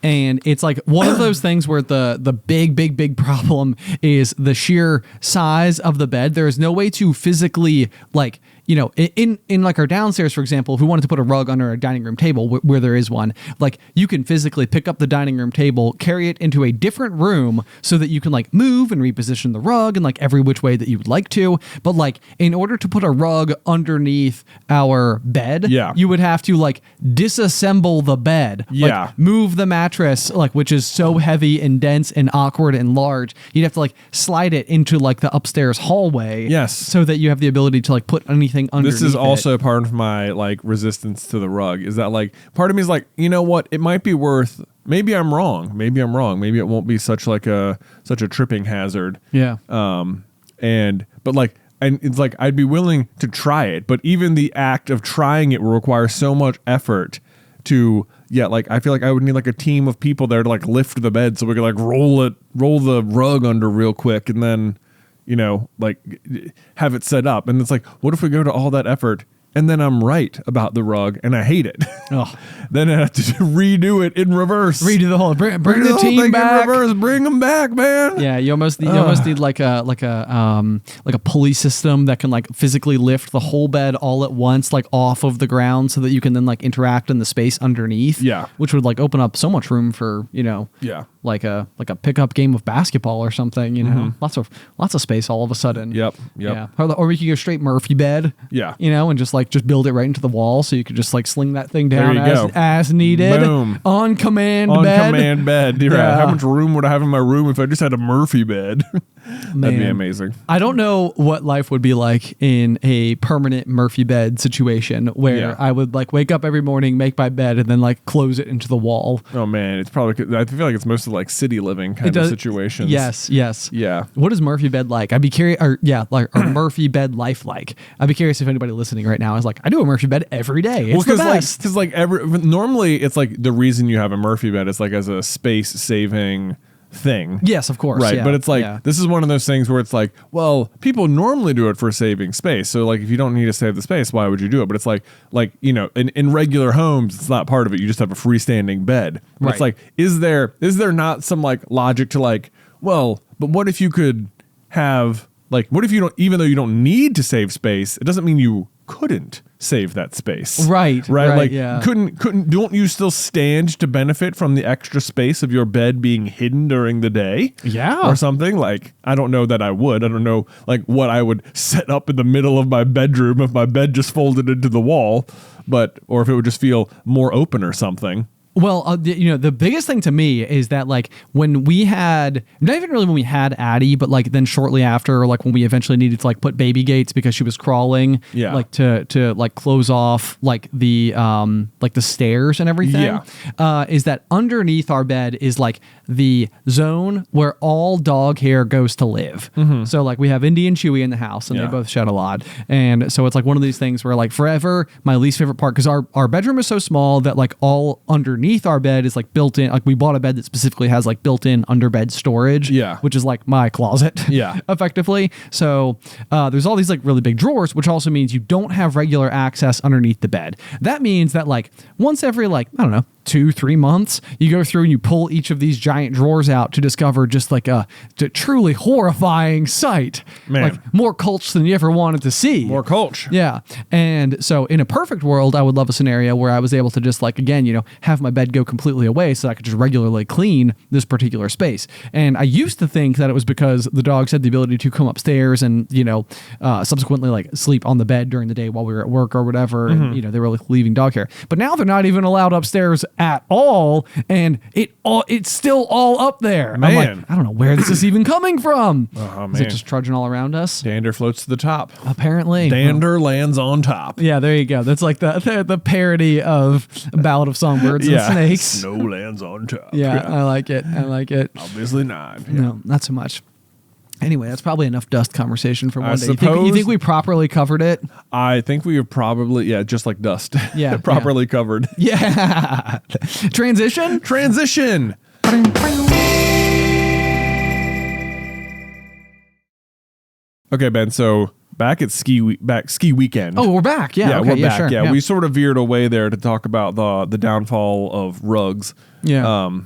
and it's like one of those things where the big problem is the sheer size of the bed. There is no way to physically like. You know, in like our downstairs, for example, if we wanted to put a rug under a dining room table where there is one, like you can physically pick up the dining room table, carry it into a different room so that you can like move and reposition the rug in like every which way that you would like to. But like in order to put a rug underneath our bed, you would have to like disassemble the bed, like move the mattress, like which is so heavy and dense and awkward and large. You'd have to like slide it into like the upstairs hallway, so that you have the ability to like put anything. This is also part of my like resistance to the rug, is that like part of me is like, you know what, it might be worth, maybe I'm wrong, maybe it won't be such a tripping hazard, but it's like I'd be willing to try it, but even the act of trying it will require so much effort to like I feel like I would need like a team of people there to like lift the bed so we could like roll the rug under real quick, and then like have it set up. And it's like, what if we go to all that effort and then I'm right about the rug and I hate it? Then I have to redo it in reverse. Redo the whole bring the team back. In reverse. Bring them back, man. Yeah, you almost need like a pulley system that can like physically lift the whole bed all at once, like off of the ground, so that you can then like interact in the space underneath. Yeah, which would like open up so much room for like a pickup game of basketball or something. Lots of space all of a sudden. Yep. Yeah. Or we could go straight Murphy bed. Yeah. And just build it right into the wall, so you could just like sling that thing down as needed. Boom. On command bed. On command bed. Right. How much room would I have in my room if I just had a Murphy bed? That'd be amazing. I don't know what life would be like in a permanent Murphy bed situation where I would like wake up every morning, make my bed, and then like close it into the wall. Oh man, it's probably, I feel like it's mostly like city living kind of situations. Yes. Yeah. What is Murphy bed like? I'd be curious, or Murphy bed life like? I'd be curious if anybody listening right now is like, I do a Murphy bed every day. It's the best. Because normally it's like the reason you have a Murphy bed is like as a space saving thing. Yes, of course. Right. Yeah, But it's like, this is one of those things where it's like, well, people normally do it for saving space. So like, if you don't need to save the space, why would you do it? But it's like, you know, in regular homes, it's not part of it. You just have a freestanding bed. But Right. It's like, is there not some like logic to like, well, but what if you could have like, what if you don't, even though you don't need to save space, it doesn't mean you couldn't save that space. Right. Like, yeah. don't you still stand to benefit from the extra space of your bed being hidden during the day? Yeah. Or something? Like, I don't know that I would. I don't know, like, what I would set up in the middle of my bedroom if my bed just folded into the wall, or if it would just feel more open or something. Well, you know, the biggest thing to me is that like when we had, not even really when we had Addie, but like then shortly after, like when we eventually needed to like put baby gates because she was crawling, like to like close off like the stairs and everything, is that underneath our bed is like the zone where all dog hair goes to live. So like we have Indy and Chewy in the house and they both shed a lot. And so it's like one of these things where like forever my least favorite part, because our bedroom is so small that like all underneath our bed is like built in, like we bought a bed that specifically has like built-in underbed storage, which is like my closet, effectively. So there's all these like really big drawers, which also means you don't have regular access underneath the bed. That means that like once every like, I don't know, 2-3 months, you go through and you pull each of these giant drawers out to discover just like a truly horrifying sight. Man. Like more Culch than you ever wanted to see. More Culch. Yeah. And so in a perfect world, I would love a scenario where I was able to just like, again, you know, have my bed go completely away so that I could just regularly clean this particular space. And I used to think that it was because the dogs had the ability to come upstairs and, you know, subsequently like sleep on the bed during the day while we were at work or whatever. And, you know, they were like leaving dog hair. But now they're not even allowed upstairs at all. And it's still all up there. Man. I'm like, I don't know where this is even coming from. Oh, Is it man. just trudging all around us? Dander floats to the top. Apparently. Dander lands on top. Yeah, there you go. That's like the parody of Ballad of Songbirds and Snakes. Snow lands on top. Yeah, I like it. I like it. Obviously not. No, not so much. Anyway, that's probably enough dust conversation for one day. Suppose, you think we properly covered it? I think we have probably, just like dust. Yeah. properly covered. Yeah. Transition? Transition. Okay, Ben, so back at ski weekend. Oh, we're back. Yeah, okay, we're back. Sure. Yeah, we sort of veered away there to talk about the downfall of rugs. Yeah.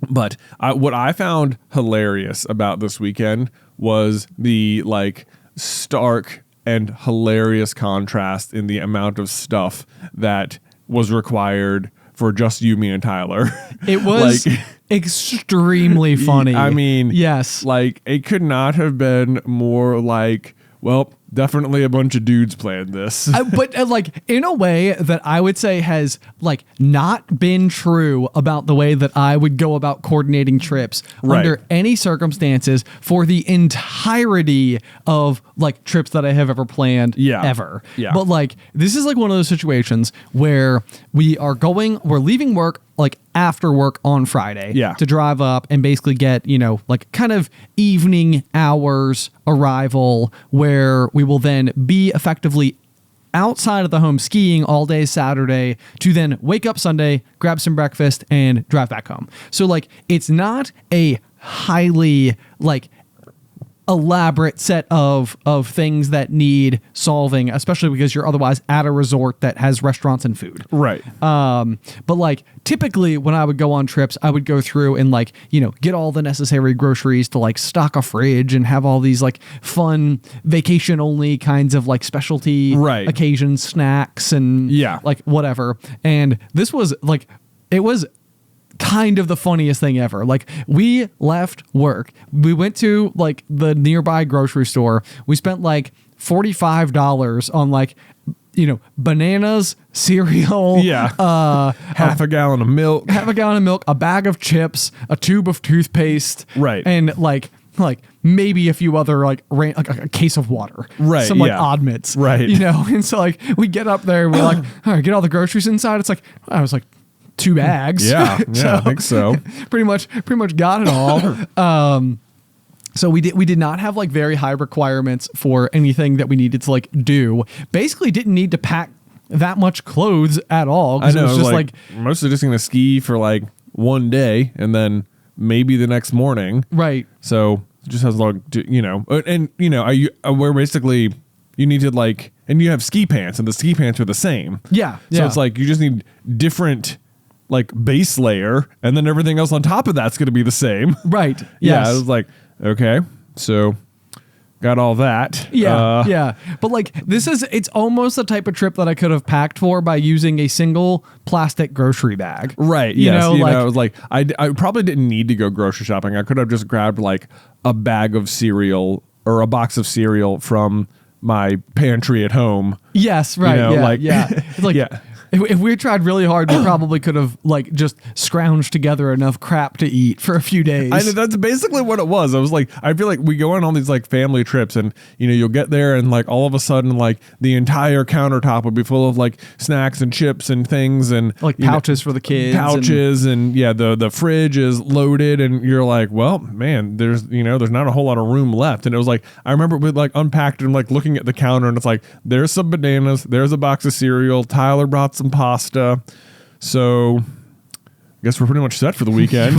But what I found hilarious about this weekend was the like stark and hilarious contrast in the amount of stuff that was required for just you, me, and Tyler. It was like, extremely funny. I mean, yes. Like it could not have been more like, well, definitely a bunch of dudes planned this. But like in a way that I would say has like not been true about the way that I would go about coordinating trips under any circumstances for the entirety of like trips that I have ever planned ever. Yeah. But like this is like one of those situations where we're leaving work like after work on Friday to drive up and basically get, you know, like kind of evening hours arrival where we will then be effectively outside of the home skiing all day Saturday to then wake up Sunday, grab some breakfast and drive back home. So like it's not a highly like elaborate set of things that need solving, especially because you're otherwise at a resort that has restaurants and food. Right. But like typically when I would go on trips, I would go through and like, you know, get all the necessary groceries to like stock a fridge and have all these like fun vacation only kinds of like specialty occasion snacks and like whatever. And this was like, it was kind of the funniest thing ever. Like we left work, we went to like the nearby grocery store, we spent like $45 on like, you know, bananas, cereal, half a gallon of milk, a bag of chips, a tube of toothpaste, and like maybe a few other like a case of water, some like odd mitts, you know. And so like we get up there and we're like, all right, get all the groceries inside. It's like I was like 2 bags. Yeah, I think so. pretty much got it all. So we did not have like very high requirements for anything that we needed to like do. Basically didn't need to pack that much clothes at all. I know. It was just like mostly just going to ski for like one day and then maybe the next morning. Right. So it just has where basically you need to like, and you have ski pants, and the ski pants are the same. Yeah. So it's like you just need different like base layer, and then everything else on top of that's going to be the same. Right. Yeah. Yes. I was like, okay, so got all that. Yeah. But like it's almost the type of trip that I could have packed for by using a single plastic grocery bag. Right. You yes. know, I was like, I probably didn't need to go grocery shopping. I could have just grabbed like a bag of cereal or a box of cereal from my pantry at home. Yes. Right. It's like, yeah. If we tried really hard, we probably could have like just scrounged together enough crap to eat for a few days. I know, that's basically what it was. I was like, I feel like we go on all these like family trips, and you'll get there, and like all of a sudden, like the entire countertop would be full of like snacks and chips and things, and like pouches for the kids, and the fridge is loaded, and you're like, well, man, there's not a whole lot of room left. And it was like, I remember we like unpacked and like looking at the counter, and it's like, there's some bananas, there's a box of cereal, Tyler brought some pasta, so I guess we're pretty much set for the weekend.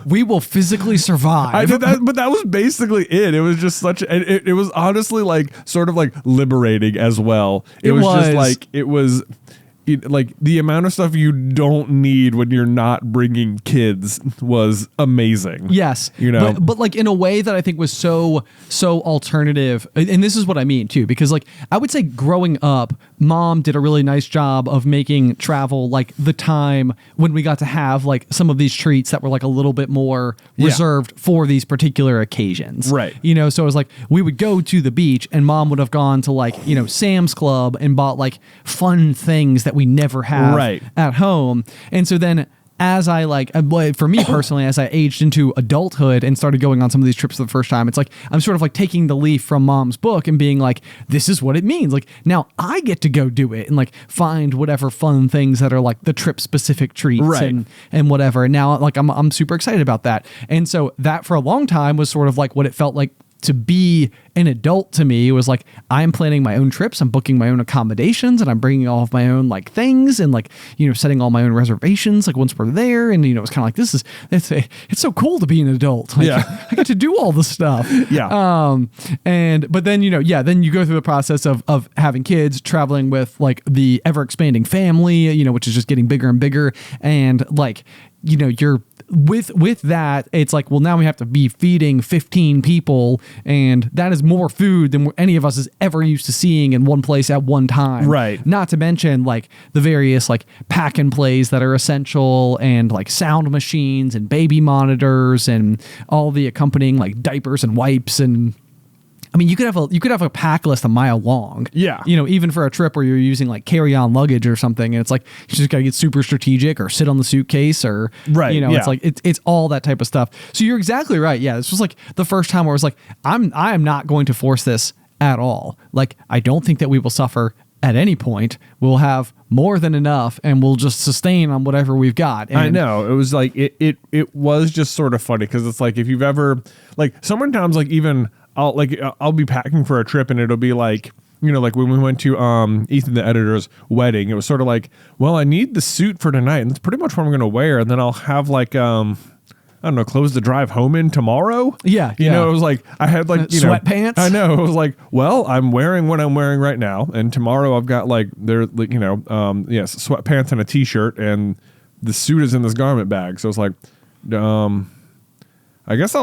We will physically survive. But that was basically it. It was just such it was honestly like sort of like liberating as well. It was just like it was like the amount of stuff you don't need when you're not bringing kids was amazing. Yes. But like in a way that I think was so alternative. And this is what I mean too, because like I would say growing up, Mom did a really nice job of making travel like the time when we got to have like some of these treats that were like a little bit more reserved for these particular occasions. Right. So it was like we would go to the beach and Mom would have gone to like, Sam's Club and bought like fun things that we never have at home. And so then as I for me personally, as I aged into adulthood and started going on some of these trips for the first time, it's like I'm sort of like taking the leaf from Mom's book and being like, this is what it means. Like now I get to go do it and like find whatever fun things that are like the trip specific treats and whatever. And now like I'm super excited about that. And so that for a long time was sort of like what it felt like to be an adult to me. It was like, I'm planning my own trips, I'm booking my own accommodations, and I'm bringing all of my own like things and like, setting all my own reservations like once we're there. And, it's kind of like, it's so cool to be an adult. Like, I get to do all the stuff. Yeah. But then, then you go through the process of having kids, traveling with like the ever expanding family, which is just getting bigger and bigger. And like, you're with that, it's like, well, now we have to be feeding 15 people, and that is more food than any of us is ever used to seeing in one place at one time. Right. Not to mention like the various like pack and plays that are essential, and like sound machines and baby monitors and all the accompanying like diapers and wipes. And I mean, you could have a pack list a mile long. Yeah. Even for a trip where you're using like carry-on luggage or something, and it's like you just gotta get super strategic or sit on the suitcase or it's like it's all that type of stuff. So you're exactly right. Yeah, this was like the first time where I was like, I am not going to force this at all. Like I don't think that we will suffer at any point. We'll have more than enough, and we'll just sustain on whatever we've got. And I know it was like it was just sort of funny because it's like if you've ever like sometimes like even. I'll be packing for a trip, and it'll be like, like when we went to Ethan the editor's wedding, it was sort of like, well, I need the suit for tonight, and that's pretty much what I'm going to wear, and then I'll have like I don't know, clothes to drive home in tomorrow. Yeah. It was like I had like sweatpants. I know. It was like, well, I'm wearing what I'm wearing right now, and tomorrow I've got like sweatpants and a t-shirt, and the suit is in this garment bag. So it's like, I guess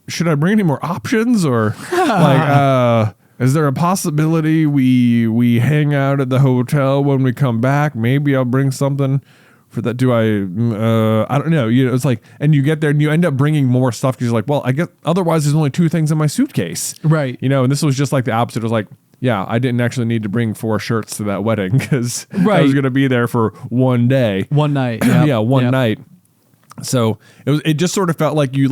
should I bring any more options, or like is there a possibility we hang out at the hotel when we come back? Maybe I'll bring something for that. Do I don't know. It's like, and you get there and you end up bringing more stuff because you're like, well, I guess otherwise there's only 2 things in my suitcase. Right. And this was just like the opposite. It was like, yeah, I didn't actually need to bring 4 shirts to that wedding because I was going to be there for one day. One night. Yeah, one night. So it just sort of felt like you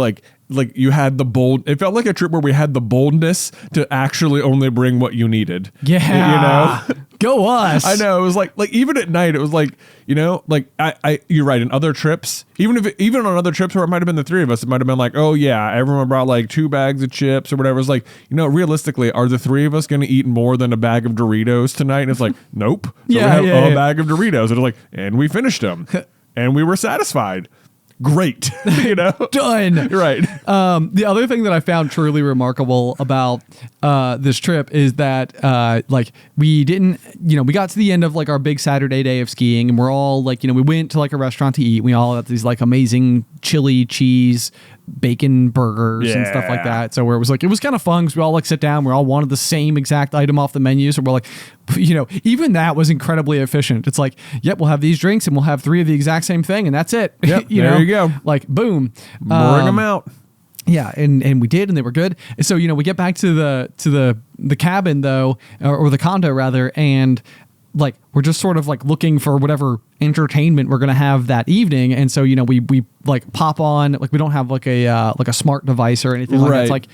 you had the bold. It felt like a trip where we had the boldness to actually only bring what you needed. Yeah, go us. I know. It was like even at night, it was like I you're right. In other trips, even on other trips where it might have been the 3 of us, it might have been like, oh yeah, everyone brought like 2 bags of chips or whatever. It's like, realistically, are the 3 of us going to eat more than a bag of Doritos tonight? And it's like, nope. So we have a bag of Doritos, and it's like, and we finished them, and we were satisfied. great. You know, Done. right. The other thing that I found truly remarkable about this trip is that like we didn't, we got to the end of like our big Saturday day of skiing, and we're all like, we went to like a restaurant to eat. We all had these like amazing chili cheese bacon burgers and stuff like that. So where it was kind of fun because we all like sit down, we all wanted the same exact item off the menu. So we're like, even that was incredibly efficient. It's like, yep, we'll have these drinks and we'll have 3 of the exact same thing, and that's it. Yep, there you go. Like boom, bring them out. Yeah, and we did, and they were good. So we get back to the cabin though, or the condo rather, and like we're just sort of like looking for whatever entertainment we're gonna have that evening, and so we like pop on, like we don't have like a smart device or anything like that. It's like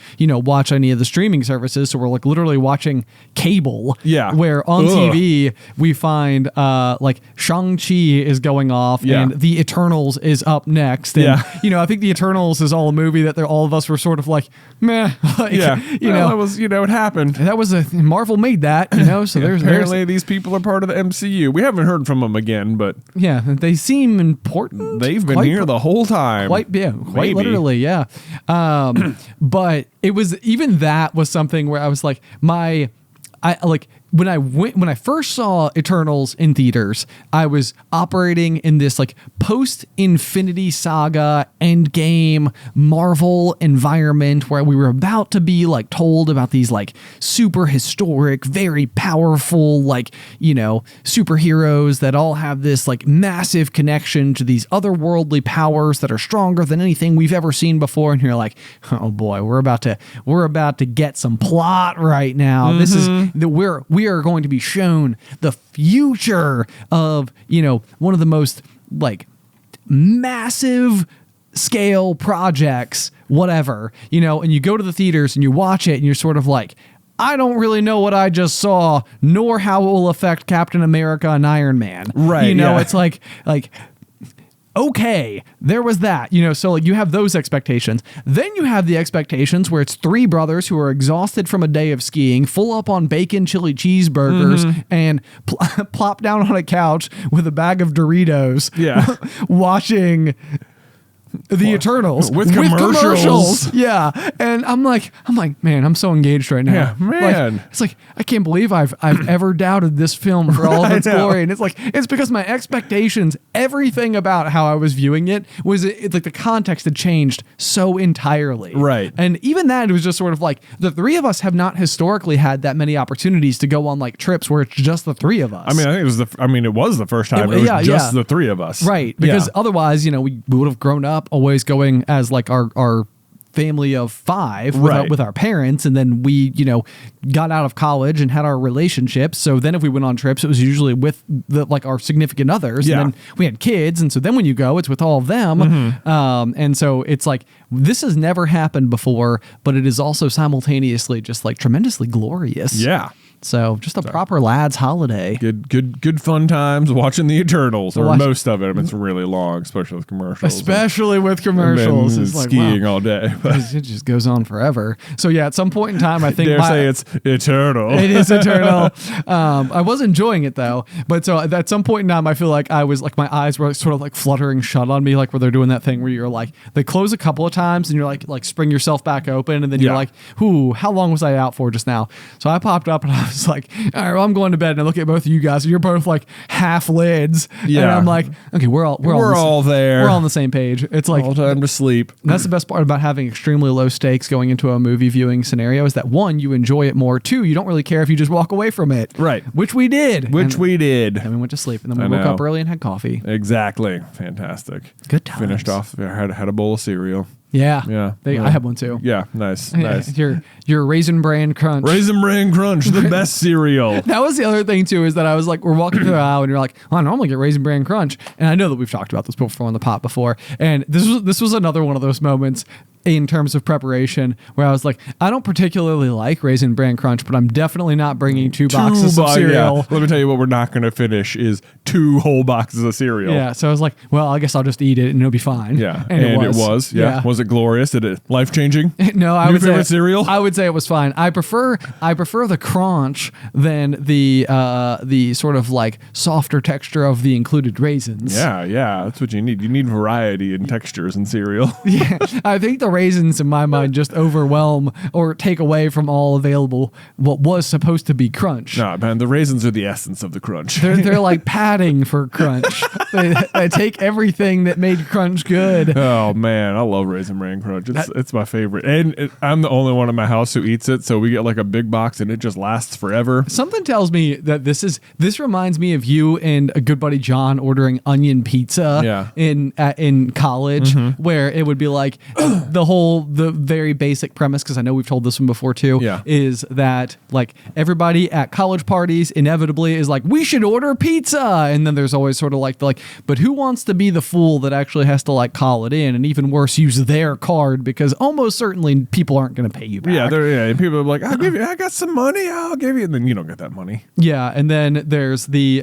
watch any of the streaming services, so we're like literally watching cable. Yeah, where on TV we find like Shang-Chi is going off, and The Eternals is up next, and I think The Eternals is all a movie that all of us were sort of like meh. Like, that was it happened. That was Marvel made that, so there's apparently these people are part of the MCU. We haven't heard from them again, but yeah, they seem important. They've been here the whole time. Quite literally, yeah. But it was, even that was something where I was like, when I first saw Eternals in theaters, I was operating in this like post-Infinity Saga Endgame Marvel environment where we were about to be like told about these like super historic, very powerful like superheroes that all have this like massive connection to these otherworldly powers that are stronger than anything we've ever seen before. And you're like, oh boy, we're about to get some plot right now. This is we are going to be shown the future of one of the most like massive scale projects, whatever, and you go to the theaters and you watch it and you're sort of like, I don't really know what I just saw, nor how it will affect Captain America and Iron Man. Right. It's like okay, there was that, so like you have those expectations. Then you have the expectations where it's 3 brothers who are exhausted from a day of skiing, full up on bacon chili cheeseburgers, and plop down on a couch with a bag of Doritos, watching The Eternals with commercials. Yeah. And I'm like, man, I'm so engaged right now. Yeah, man. Like, it's like, I can't believe I've ever doubted this film for all of its glory. And it's because my expectations, everything about how I was viewing it was like the context had changed so entirely. Right. And even that, it was just sort of like, the 3 of us have not historically had that many opportunities to go on like trips where it's just the 3 of us. I mean, I think it was the first time it was just the 3 of us. Right. Because otherwise, we would have grown up always going as like our family of 5 with our parents, and then we got out of college and had our relationships. So then if we went on trips, it was usually with our significant others, and then we had kids, and so then when you go, it's with all of them. And so it's like, this has never happened before, but it is also simultaneously just like tremendously glorious. So just a proper lads holiday. Good fun times watching the Eternals, or most of it. It's really long, especially with commercials. It's like, skiing all day. It just goes on forever. So yeah, at some point in time, I think say it's eternal. It is eternal. I was enjoying it though, but so at some point in time, I feel like I was like, my eyes were sort of like fluttering shut on me, like where they're doing that thing where you're like, they close a couple of times and you're like spring yourself back open, and then you're like, "Ooh, how long was I out for just now?" So I popped up and I was like, all right, well, I'm going to bed, and I look at both of you guys, and you're both like half lids, and I'm like, okay, we're all there. We're all on the same page. It's like all time to sleep. That's the best part about having extremely low stakes going into a movie viewing scenario, is that 1, you enjoy it more. 2, you don't really care if you just walk away from it. Right. Which we did. And we went to sleep, and then we woke up early and had coffee. Exactly. Fantastic. Good times. Finished off. Had a bowl of cereal. Yeah. I had one too. Yeah, nice. Your Raisin Bran Crunch. Raisin Bran Crunch, the best cereal. That was the other thing too, is that I was like, we're walking through the aisle, and you're like, well, I normally get Raisin Bran Crunch, and I know that we've talked about this before on the pot before, and this was another one of those moments in terms of preparation, where I was like, I don't particularly like Raisin Bran Crunch, but I'm definitely not bringing two boxes of cereal. Yeah. Let me tell you what we're not going to finish is 2 whole boxes of cereal. Yeah, so I was like, well, I guess I'll just eat it and it'll be fine. Yeah, and it was. Yeah. Was it glorious? Did it life-changing? No, I would say cereal? I would say it was fine. I prefer the crunch than the sort of like softer texture of the included raisins. Yeah, that's what you need. You need variety in textures in cereal. Yeah, I think the raisins in my mind just overwhelm or take away from all available what was supposed to be crunch. Nah, man, the raisins are the essence of the crunch. They're like padding for crunch. They take everything that made crunch good. Oh man, I love Raisin Bran Crunch. It's my favorite, and I'm the only one in my house who eats it. So we get like a big box, and it just lasts forever. Something tells me that this reminds me of you and a good buddy John ordering onion pizza. In college, where it would be like the very basic premise, because I know we've told this one before too, is that like everybody at college parties inevitably is like, we should order pizza, and then there's always sort of like but who wants to be the fool that actually has to like call it in, and even worse, use their card, because almost certainly people aren't going to pay you back. And people are like, I got some money, I'll give you, and then you don't get that money. Yeah, and then there's the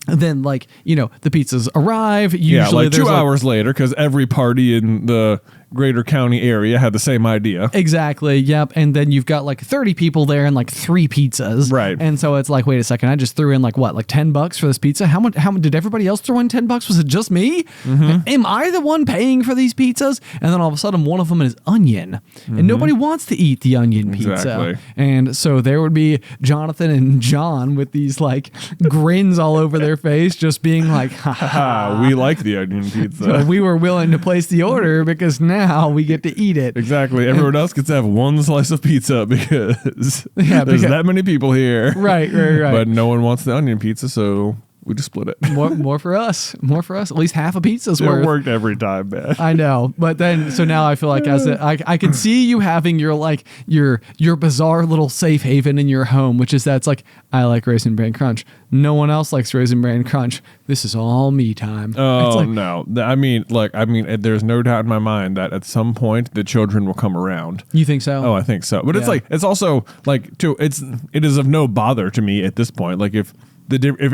then like, you know, the pizzas arrive. Usually like 2 hours later, because every party in the greater county area had the same idea. Exactly. Yep. And then you've got like 30 people there and like 3 pizzas. Right. And so it's like, wait a second, I just threw in like what, like $10 for this pizza? How much did everybody else throw in $10? Was it just me? Am I the one paying for these pizzas? And then all of a sudden one of them is onion. And nobody wants to eat the onion pizza. Exactly. And so there would be Jonathan and John with these like grins all over their face, just being like, ha ha. We like the onion pizza. So we were willing to place the order because now we get to eat it. Exactly. Everyone else gets to have one slice of pizza because there's that many people here. Right. But no one wants the onion pizza, so we just split it. More for us. At least half a pizza's worth. It worked every time, man. I know, but then so now I feel like I can see you having your bizarre little safe haven in your home, which is that's like, I like Raisin Bran Crunch. No one else likes Raisin Bran Crunch. This is all me time. Oh no! I mean, there's no doubt in my mind that at some point the children will come around. You think so? Oh, I think so. But it's also like it is of no bother to me at this point. Like if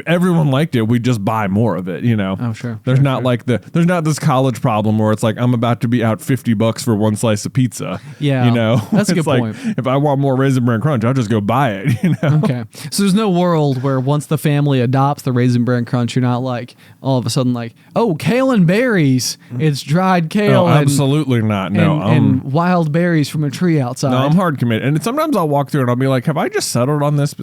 everyone liked it, we'd just buy more of it, you know? Oh, sure. There's not this college problem where it's like, I'm about to be out $50 for one slice of pizza. Yeah. You know? That's a good like, point. If I want more Raisin Bran Crunch, I'll just go buy it, you know? Okay. So there's no world where once the family adopts the Raisin Bran Crunch, you're not like, all of a sudden like, oh, kale and berries. It's dried kale. No, absolutely not. No. And wild berries from a tree outside. No, I'm hard committed. And sometimes I'll walk through and I'll be like, have I just settled on this?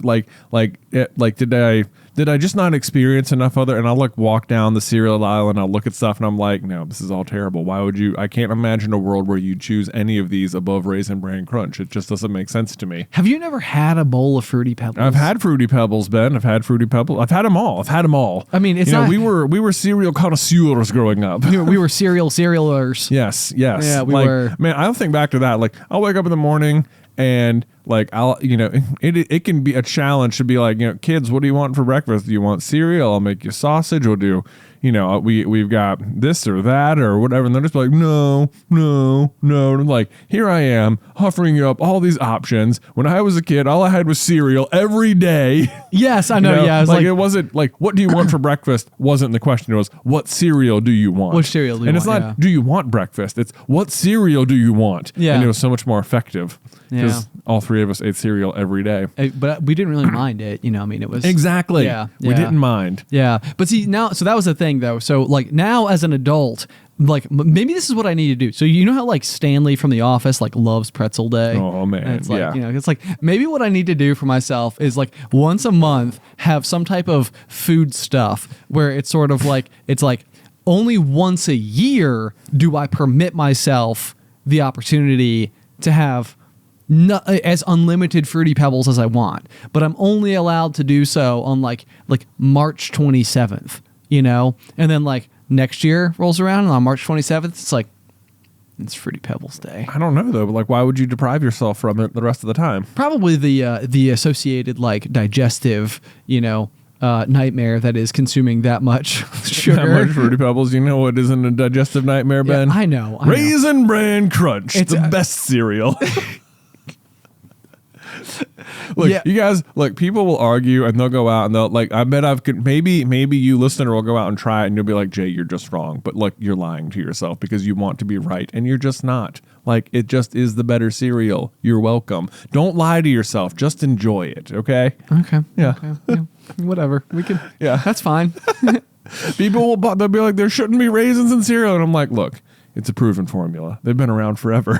Did I just not experience enough other? And I'll like walk down the cereal aisle and I'll look at stuff and I'm like, no, this is all terrible. Why would you? I can't imagine a world where you choose any of these above Raisin Bran Crunch. It just doesn't make sense to me. Have you never had a bowl of Fruity Pebbles? I've had Fruity Pebbles, Ben. I've had Fruity Pebbles. I've had them all. I mean, it's we were cereal connoisseurs growing up. We were cerealers. Yes. Yeah, we were. Man, I'll think back to that. Like, I'll wake up in the morning and like it can be a challenge to be like, kids, what do you want for breakfast? Do you want cereal? I'll make you sausage. We'll do, we've got this or that or whatever. And they're just like, no. And I'm like, here I am offering you up all these options. When I was a kid, all I had was cereal every day. Yes, I know. Yeah, it wasn't like, what do you want for breakfast? Wasn't the question. It was, what cereal do you want? What cereal do you want? And it's not, do you want breakfast? It's, what cereal do you want? Yeah. And it was so much more effective because Yeah. all 3 of us ate cereal every day. But we didn't really mind it. It was exactly. Yeah. We didn't mind. Yeah. But see now, so that was the thing though. So like now as an adult, like maybe this is what I need to do. So you know how like Stanley from The Office like loves pretzel day? Oh man. And it's like, it's like maybe what I need to do for myself is like once a month have some type of food stuff where it's sort of like, it's like only once a year do I permit myself the opportunity to have as unlimited Fruity Pebbles as I want, but I'm only allowed to do so on like March 27th, and then like next year rolls around and on March 27th, it's like, it's Fruity Pebbles Day. I don't know though, but like, why would you deprive yourself from it the rest of the time? Probably the associated like digestive, nightmare that is consuming that much sugar. That much Fruity Pebbles. You know what isn't a digestive nightmare, Ben? Yeah, I know. Raisin Bran Crunch, it's the best cereal. Look, you guys, look, people will argue and they'll go out and they'll like, I bet maybe you listener will go out and try it and you'll be like, Jay, you're just wrong. But look, you're lying to yourself because you want to be right and you're just not. Like, it just is the better cereal. You're welcome. Don't lie to yourself. Just enjoy it. Okay. Okay. Yeah. Okay. Yeah. Whatever. We can. Yeah. That's fine. People they'll be like, there shouldn't be raisins in cereal. And I'm like, look, it's a proven formula. They've been around forever.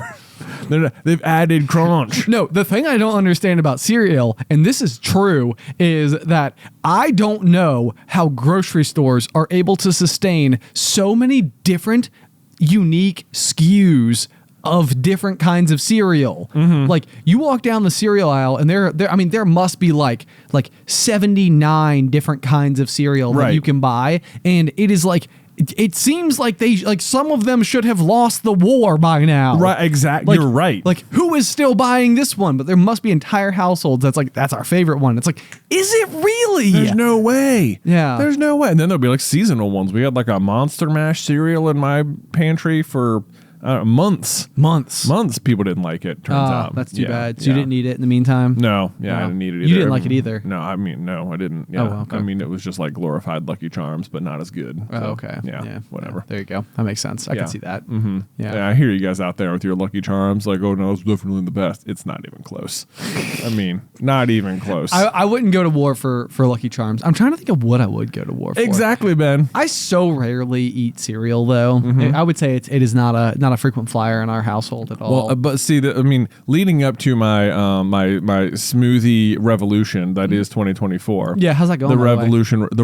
They've added crunch. No, the thing I don't understand about cereal, and this is true, is that I don't know how grocery stores are able to sustain so many different unique SKUs of different kinds of cereal. Like, you walk down the cereal aisle and there must be like 79 different kinds of cereal that you can buy, and it is like, it seems like some of them should have lost the war by now. Right, exactly. You're right. Like, who is still buying this one? But there must be entire households that's our favorite one. It's like, is it really? There's no way. Yeah. There's no way. And then there'll be like seasonal ones. We had like a Monster Mash cereal in my pantry for months. People didn't like it, turns out. That's too bad. So you didn't eat it in the meantime? No. I didn't eat it either. You didn't like it either? No, I didn't. Yeah. Oh, okay. I mean, it was just like glorified Lucky Charms, but not as good. Oh, So, okay. Yeah, whatever. There you go. That makes sense. I can see that. Mm-hmm. Yeah, I hear you guys out there with your Lucky Charms, like, oh no, it's definitely the best. It's not even close. I mean, not even close. I wouldn't go to war for Lucky Charms. I'm trying to think of what I would go to war for. Exactly, Ben. I so rarely eat cereal, though. I would say it is not a frequent flyer in our household at all. Well, but see, leading up to my my smoothie revolution, that is 2024. Yeah, how's that going? The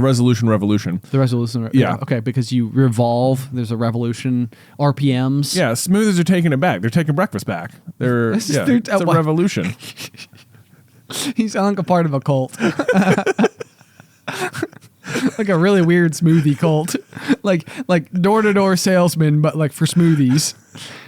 resolution revolution. The resolution. Yeah. Okay, because you revolve. There's a revolution. RPMs. Yeah, smoothies are taking it back. They're taking breakfast back. It's a revolution. You sound like a part of a cult. Like a really weird smoothie cult, like door-to-door salesman, but like for smoothies.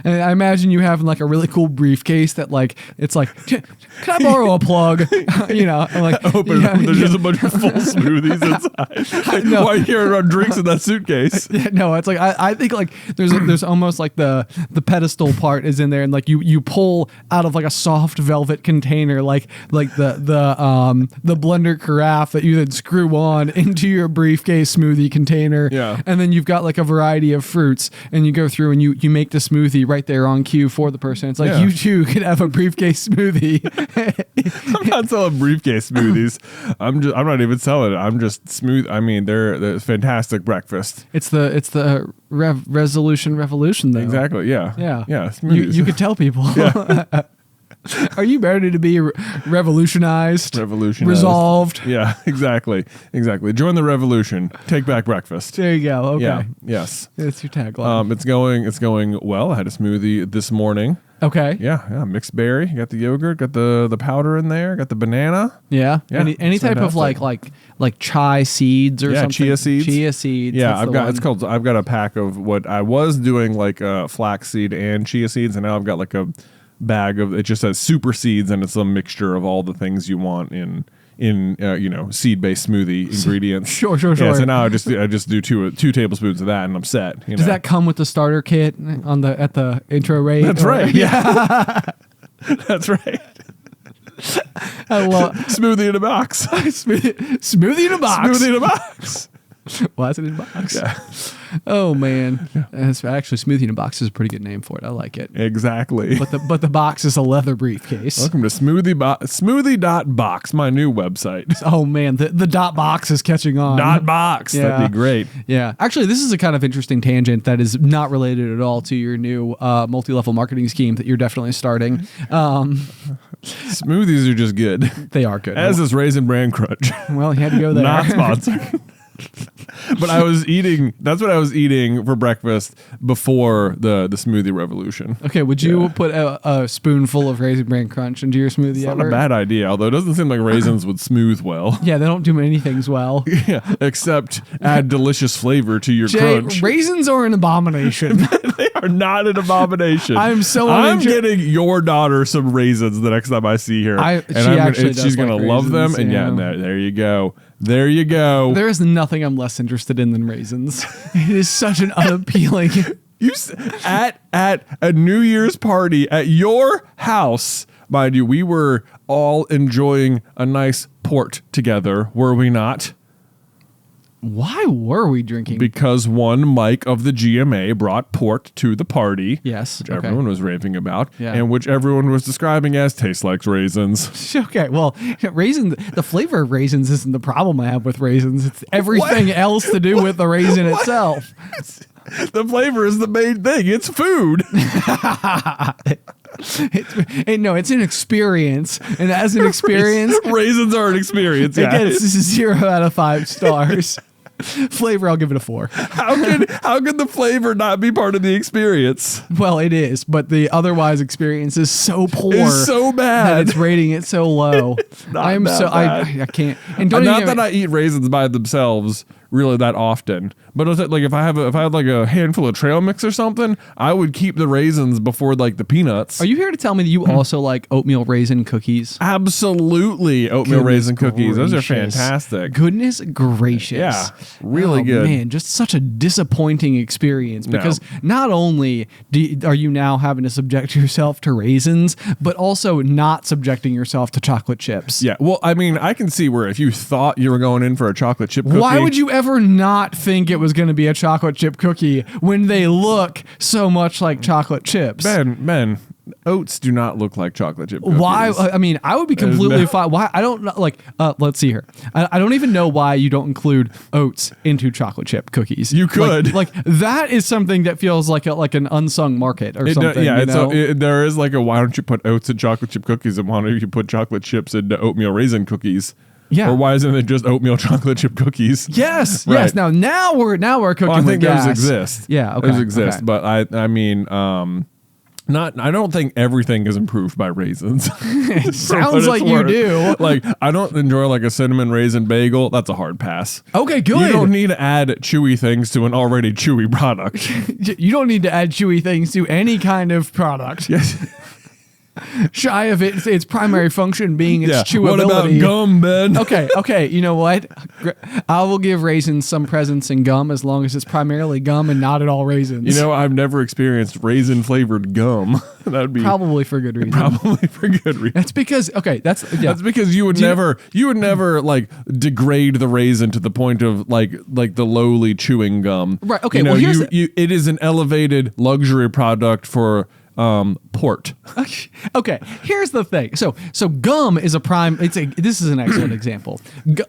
And I imagine you having like a really cool briefcase that like, it's like, can I borrow a plug? You know, like, open it up, there's just a bunch of full smoothies inside. Why are you carrying around drinks in that suitcase? No, it's like I think like there's almost like the pedestal part is in there, and like you pull out of like a soft velvet container, like the blender carafe that you then screw on into your briefcase smoothie container. Yeah. And then you've got like a variety of fruits, and you go through and you make the smoothie right there on cue for the person. It's like, you too could have a briefcase smoothie. I'm not selling briefcase smoothies. I'm not even selling it. I'm just smooth. I mean, they're fantastic breakfast. It's the resolution revolution though. Exactly. Yeah. Smoothies. You could tell people. Yeah. Are you ready to be revolutionized? Resolved. Yeah, exactly. Join the revolution. Take back breakfast. There you go. Okay. Yeah. Yes. That's your tagline. It's going well. I had a smoothie this morning. Okay. Yeah. Mixed berry. Got the yogurt. Got the powder in there. Got the banana. Yeah. Any type of like chai seeds or something. Chia seeds. Chia seeds. Yeah, I've got a pack of what I was doing, like flaxseed and chia seeds, and now I've got like a bag of, it just says super seeds, and it's a mixture of all the things you want in seed-based smoothie ingredients. Sure. Yeah, so now I just do two tablespoons of that, and I'm set. Does that come with the starter kit at the intro rate? That's right. Yeah. That's right. I love smoothie in a box. Smoothie in a box. Smoothie in a box. Why is it in a box? Yeah. Oh man, it's actually smoothie in a box is a pretty good name for it. I like it. Exactly. But the box is a leather briefcase. Welcome to smoothie.box, my new website. Oh man, the dot box is catching on. .box. Yeah. That'd be great. Yeah. Actually, this is a kind of interesting tangent that is not related at all to your new multi-level marketing scheme that you're definitely starting. Smoothies are just good. They are good. As is Raisin Bran Crunch. Well, you had to go there. Not sponsored. But that's what I was eating for breakfast before the smoothie revolution. Okay, would you put a spoonful of Raisin Bran Crunch into your smoothie? It's not a bad idea, although it doesn't seem like raisins would smooth well. Yeah, they don't do many things well. Yeah, except add delicious flavor to your crunch. Raisins are an abomination. They are not an abomination. I'm getting your daughter some raisins the next time I see her. She's gonna love them. And there you go. There you go. There is nothing I'm less interested in than raisins. It is such an unappealing. At a New Year's party at your house, mind you, we were all enjoying a nice port together, were we not? Why were we drinking? Because one Mike of the GMA brought port to the party. Yes. Which everyone was raving about. Yeah. And which everyone was describing as tastes like raisins. Okay, well, the flavor of raisins isn't the problem I have with raisins. It's everything else to do with the raisin itself. The flavor is the main thing. It's food. It's an experience. And as an experience... Raisins are an experience, yeah. Again, this is 0 out of 5 stars. Flavor, I'll give it a 4. How can the flavor not be part of the experience? Well, it is, but the otherwise experience is so poor. It's so bad that it's rating it so low. I can't. And not that I eat raisins by themselves really that often, but like if I have like a handful of trail mix or something, I would keep the raisins before like the peanuts. Are you here to tell me that you also like oatmeal raisin cookies? Absolutely, oatmeal raisin cookies. Those are fantastic. Goodness gracious. Yeah, really good. Man, just such a disappointing experience because not only are you now having to subject yourself to raisins, but also not subjecting yourself to chocolate chips. Yeah, well, I mean, I can see where if you thought you were going in for a chocolate chip cookie, why would you ever not think it was going to be a chocolate chip cookie when they look so much like chocolate chips? Ben, oats do not look like chocolate chip cookies. Why? I mean, I would be completely fine. Why? I don't know. Like, let's see here. I don't even know why you don't include oats into chocolate chip cookies. You could. Like that is something that feels like an unsung market or something. There is like a why don't you put oats in chocolate chip cookies and why don't you put chocolate chips into oatmeal raisin cookies? Yeah. Or why isn't it just oatmeal chocolate chip cookies? Yes. Right. Yes. Now we're cooking I think with gas. those exist. Yeah. Okay. Those exist. Okay. But I mean, I don't think everything is improved by raisins. It sounds like you do. Like, I don't enjoy like a cinnamon raisin bagel. That's a hard pass. Okay, good. You don't need to add chewy things to an already chewy product. You don't need to add chewy things to any kind of product. Yes. Shy of its primary function being its chewability. What about gum, Ben? Okay. You know what? I will give raisins some presence in gum as long as it's primarily gum and not at all raisins. You know, I've never experienced raisin flavored gum. That'd be probably for good reason. That's because that's because you would never like degrade the raisin to the point of like the lowly chewing gum. Right. Okay. You know, well, it is an elevated luxury product for port. Okay, here's the thing. So gum is this is an excellent example.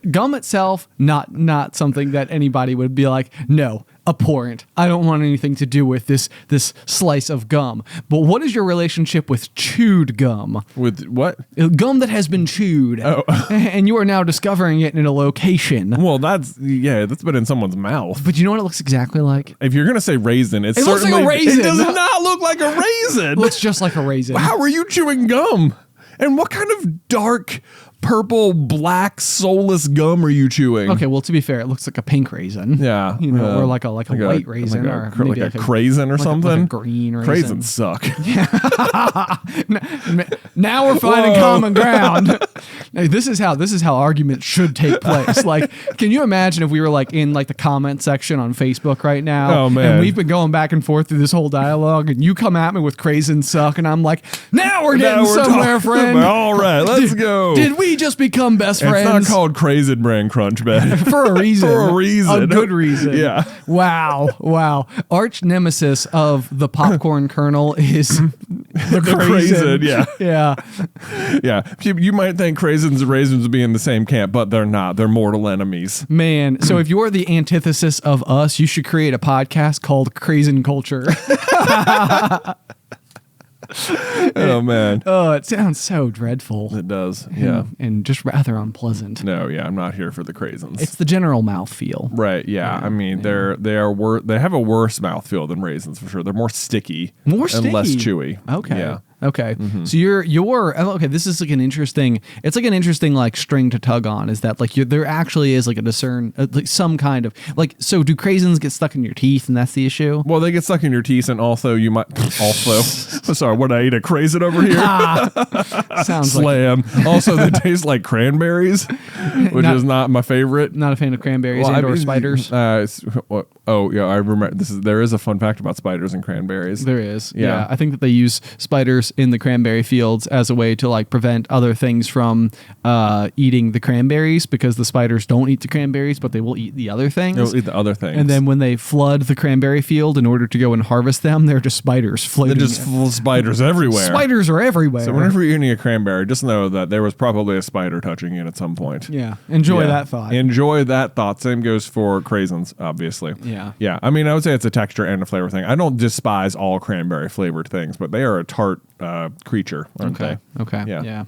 Gum itself, not something that anybody would be like, no, abhorrent. I don't want anything to do with this slice of gum. But what is your relationship with chewed gum? With what? Gum that has been chewed. Oh. And you are now discovering it in a location. Well, that's been in someone's mouth. But you know what it looks exactly like? If you're gonna say raisin, it looks like a raisin. It does not look like a raisin. It looks just like a raisin. How are you chewing gum? And what kind of dark purple, black, soulless gum are you chewing? Okay, well, to be fair, it looks like a pink raisin. Yeah. Or like a white raisin. Or maybe like a craisin or something. Like a green raisin. Craisins suck. Now we're finding common ground. This is how arguments should take place. Like, can you imagine if we were like in like the comment section on Facebook right now? Oh, man. And we've been going back and forth through this whole dialogue, and you come at me with craisins suck, and I'm like, now we're getting somewhere, friend. All right, let's go. Did we just become best friends? It's not called Craisin Bran Crunch, Ben. For a reason. For a reason. A good reason. Yeah. Wow. Arch nemesis of the popcorn kernel is the Craisin. Yeah. You might think Craisins and raisins would be in the same camp, but they're not. They're mortal enemies. Man, so if you're the antithesis of us, you should create a podcast called Craisin Culture. Oh, man. Oh, it sounds so dreadful. It does, yeah. And just rather unpleasant. No, yeah, I'm not here for the craisins. It's the general mouthfeel. Right, yeah. I mean, they have a worse mouthfeel than raisins for sure. They're more sticky. And less chewy. Okay. Yeah. Okay. Mm-hmm. So okay, this is like an interesting like string to tug on, is that like there actually is like like some kind of like, so do craisins get stuck in your teeth and that's the issue? Well, they get stuck in your teeth, and also you might Sorry, what I eat a Raisin over here? Sounds Slam. Also, they taste like cranberries, which is not my favorite. Not a fan of cranberries or spiders. Oh yeah, I remember. There is a fun fact about spiders and cranberries. There is. Yeah, I think that they use spiders in the cranberry fields as a way to like prevent other things from eating the cranberries, because the spiders don't eat the cranberries, but they will eat the other things. They'll eat the other things. And then when they flood the cranberry field in order to go and harvest them, they're just spiders floating. They're just full of spiders everywhere. Spiders are everywhere. So whenever you're eating a cranberry, just know that there was probably a spider touching it at some point. Yeah. Enjoy that thought. Enjoy that thought. Same goes for Raisins, obviously. Yeah. Yeah. I mean, I would say it's a texture and a flavor thing. I don't despise all cranberry flavored things, but they are a tart creature, aren't they? Okay. Yeah.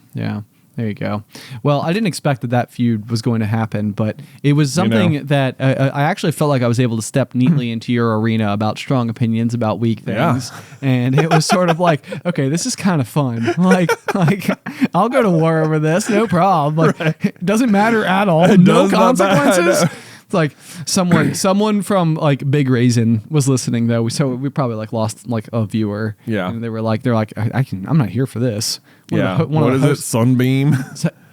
There you go. Well, I didn't expect that feud was going to happen, but it was something that I actually felt like I was able to step neatly into your arena about strong opinions about weak things. Yeah. And it was sort of like, okay, this is kind of fun. Like I'll go to war over this, no problem. Like, it doesn't matter at all. No consequences. It's like someone from like Big Raisin was listening though, so we probably like lost like a viewer. Yeah, and they're like, I'm not here for this. What is it? Sunbeam?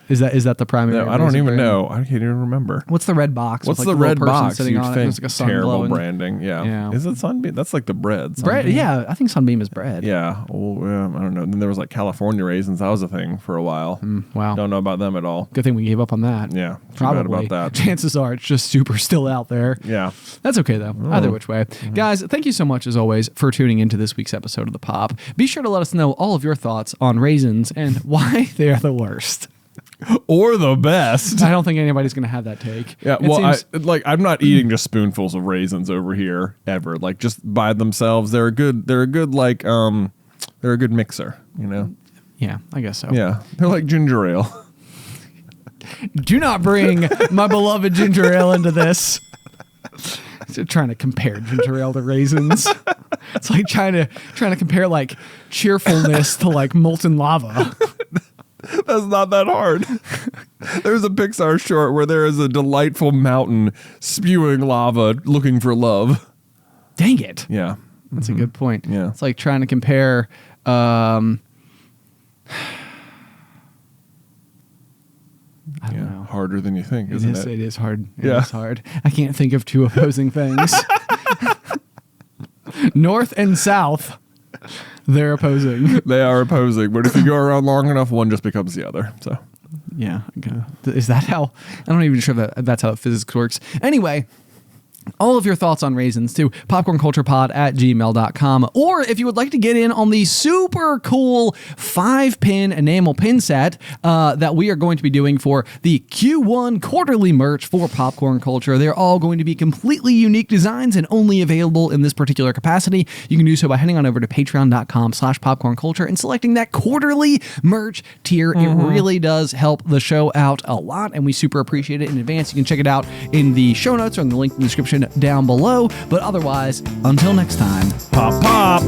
Is that the primary? No, I don't even know. I can't even remember. What's the red box? What's with, the red box? Sitting on think it? It's like a sun terrible glowing. branding. Yeah. Is it Sunbeam? That's like the bread. Bread. Yeah, I think Sunbeam is bread. Yeah. Well, I don't know. Then there was like California Raisins. That was a thing for a while. Wow. Don't know about them at all. Good thing we gave up on that. Yeah. Probably. About that. Chances are it's just super still out there. Yeah. That's okay though. Either which way. Guys, thank you so much as always for tuning into this week's episode of The Pop. Be sure to let us know all of your thoughts on raisins and why they are the worst. Or the best. I don't think anybody's going to have that take. Yeah, I'm not eating just spoonfuls of raisins over here ever. Like just by themselves, they're a good mixer, you know. Yeah, I guess so. Yeah, they're like ginger ale. Do not bring my beloved ginger ale into this. Trying to compare ginger ale to raisins. It's like trying to compare like cheerfulness to like molten lava. That's not that hard. There's a Pixar short where there is a delightful mountain spewing lava looking for love. Dang it. Yeah. That's a good point. Yeah. It's like trying to compare I don't know. Harder than you think, isn't it? It is hard. It is hard. I can't think of two opposing things. North and south. They're opposing. They are opposing, but if you go around long enough, one just becomes the other. So, yeah. Okay. Is that how? I'm not even sure that's how physics works. Anyway, all of your thoughts on raisins to popcornculturepod@gmail.com. Or if you would like to get in on the super cool 5-pin enamel pin set that we are going to be doing for the Q1 quarterly merch for Popcorn Culture. They're all going to be completely unique designs and only available in this particular capacity. You can do so by heading on over to patreon.com/popcornculture and selecting that quarterly merch tier. It really does help the show out a lot, and we super appreciate it in advance. You can check it out in the show notes or in the link in the description down below. But otherwise, until next time, pop.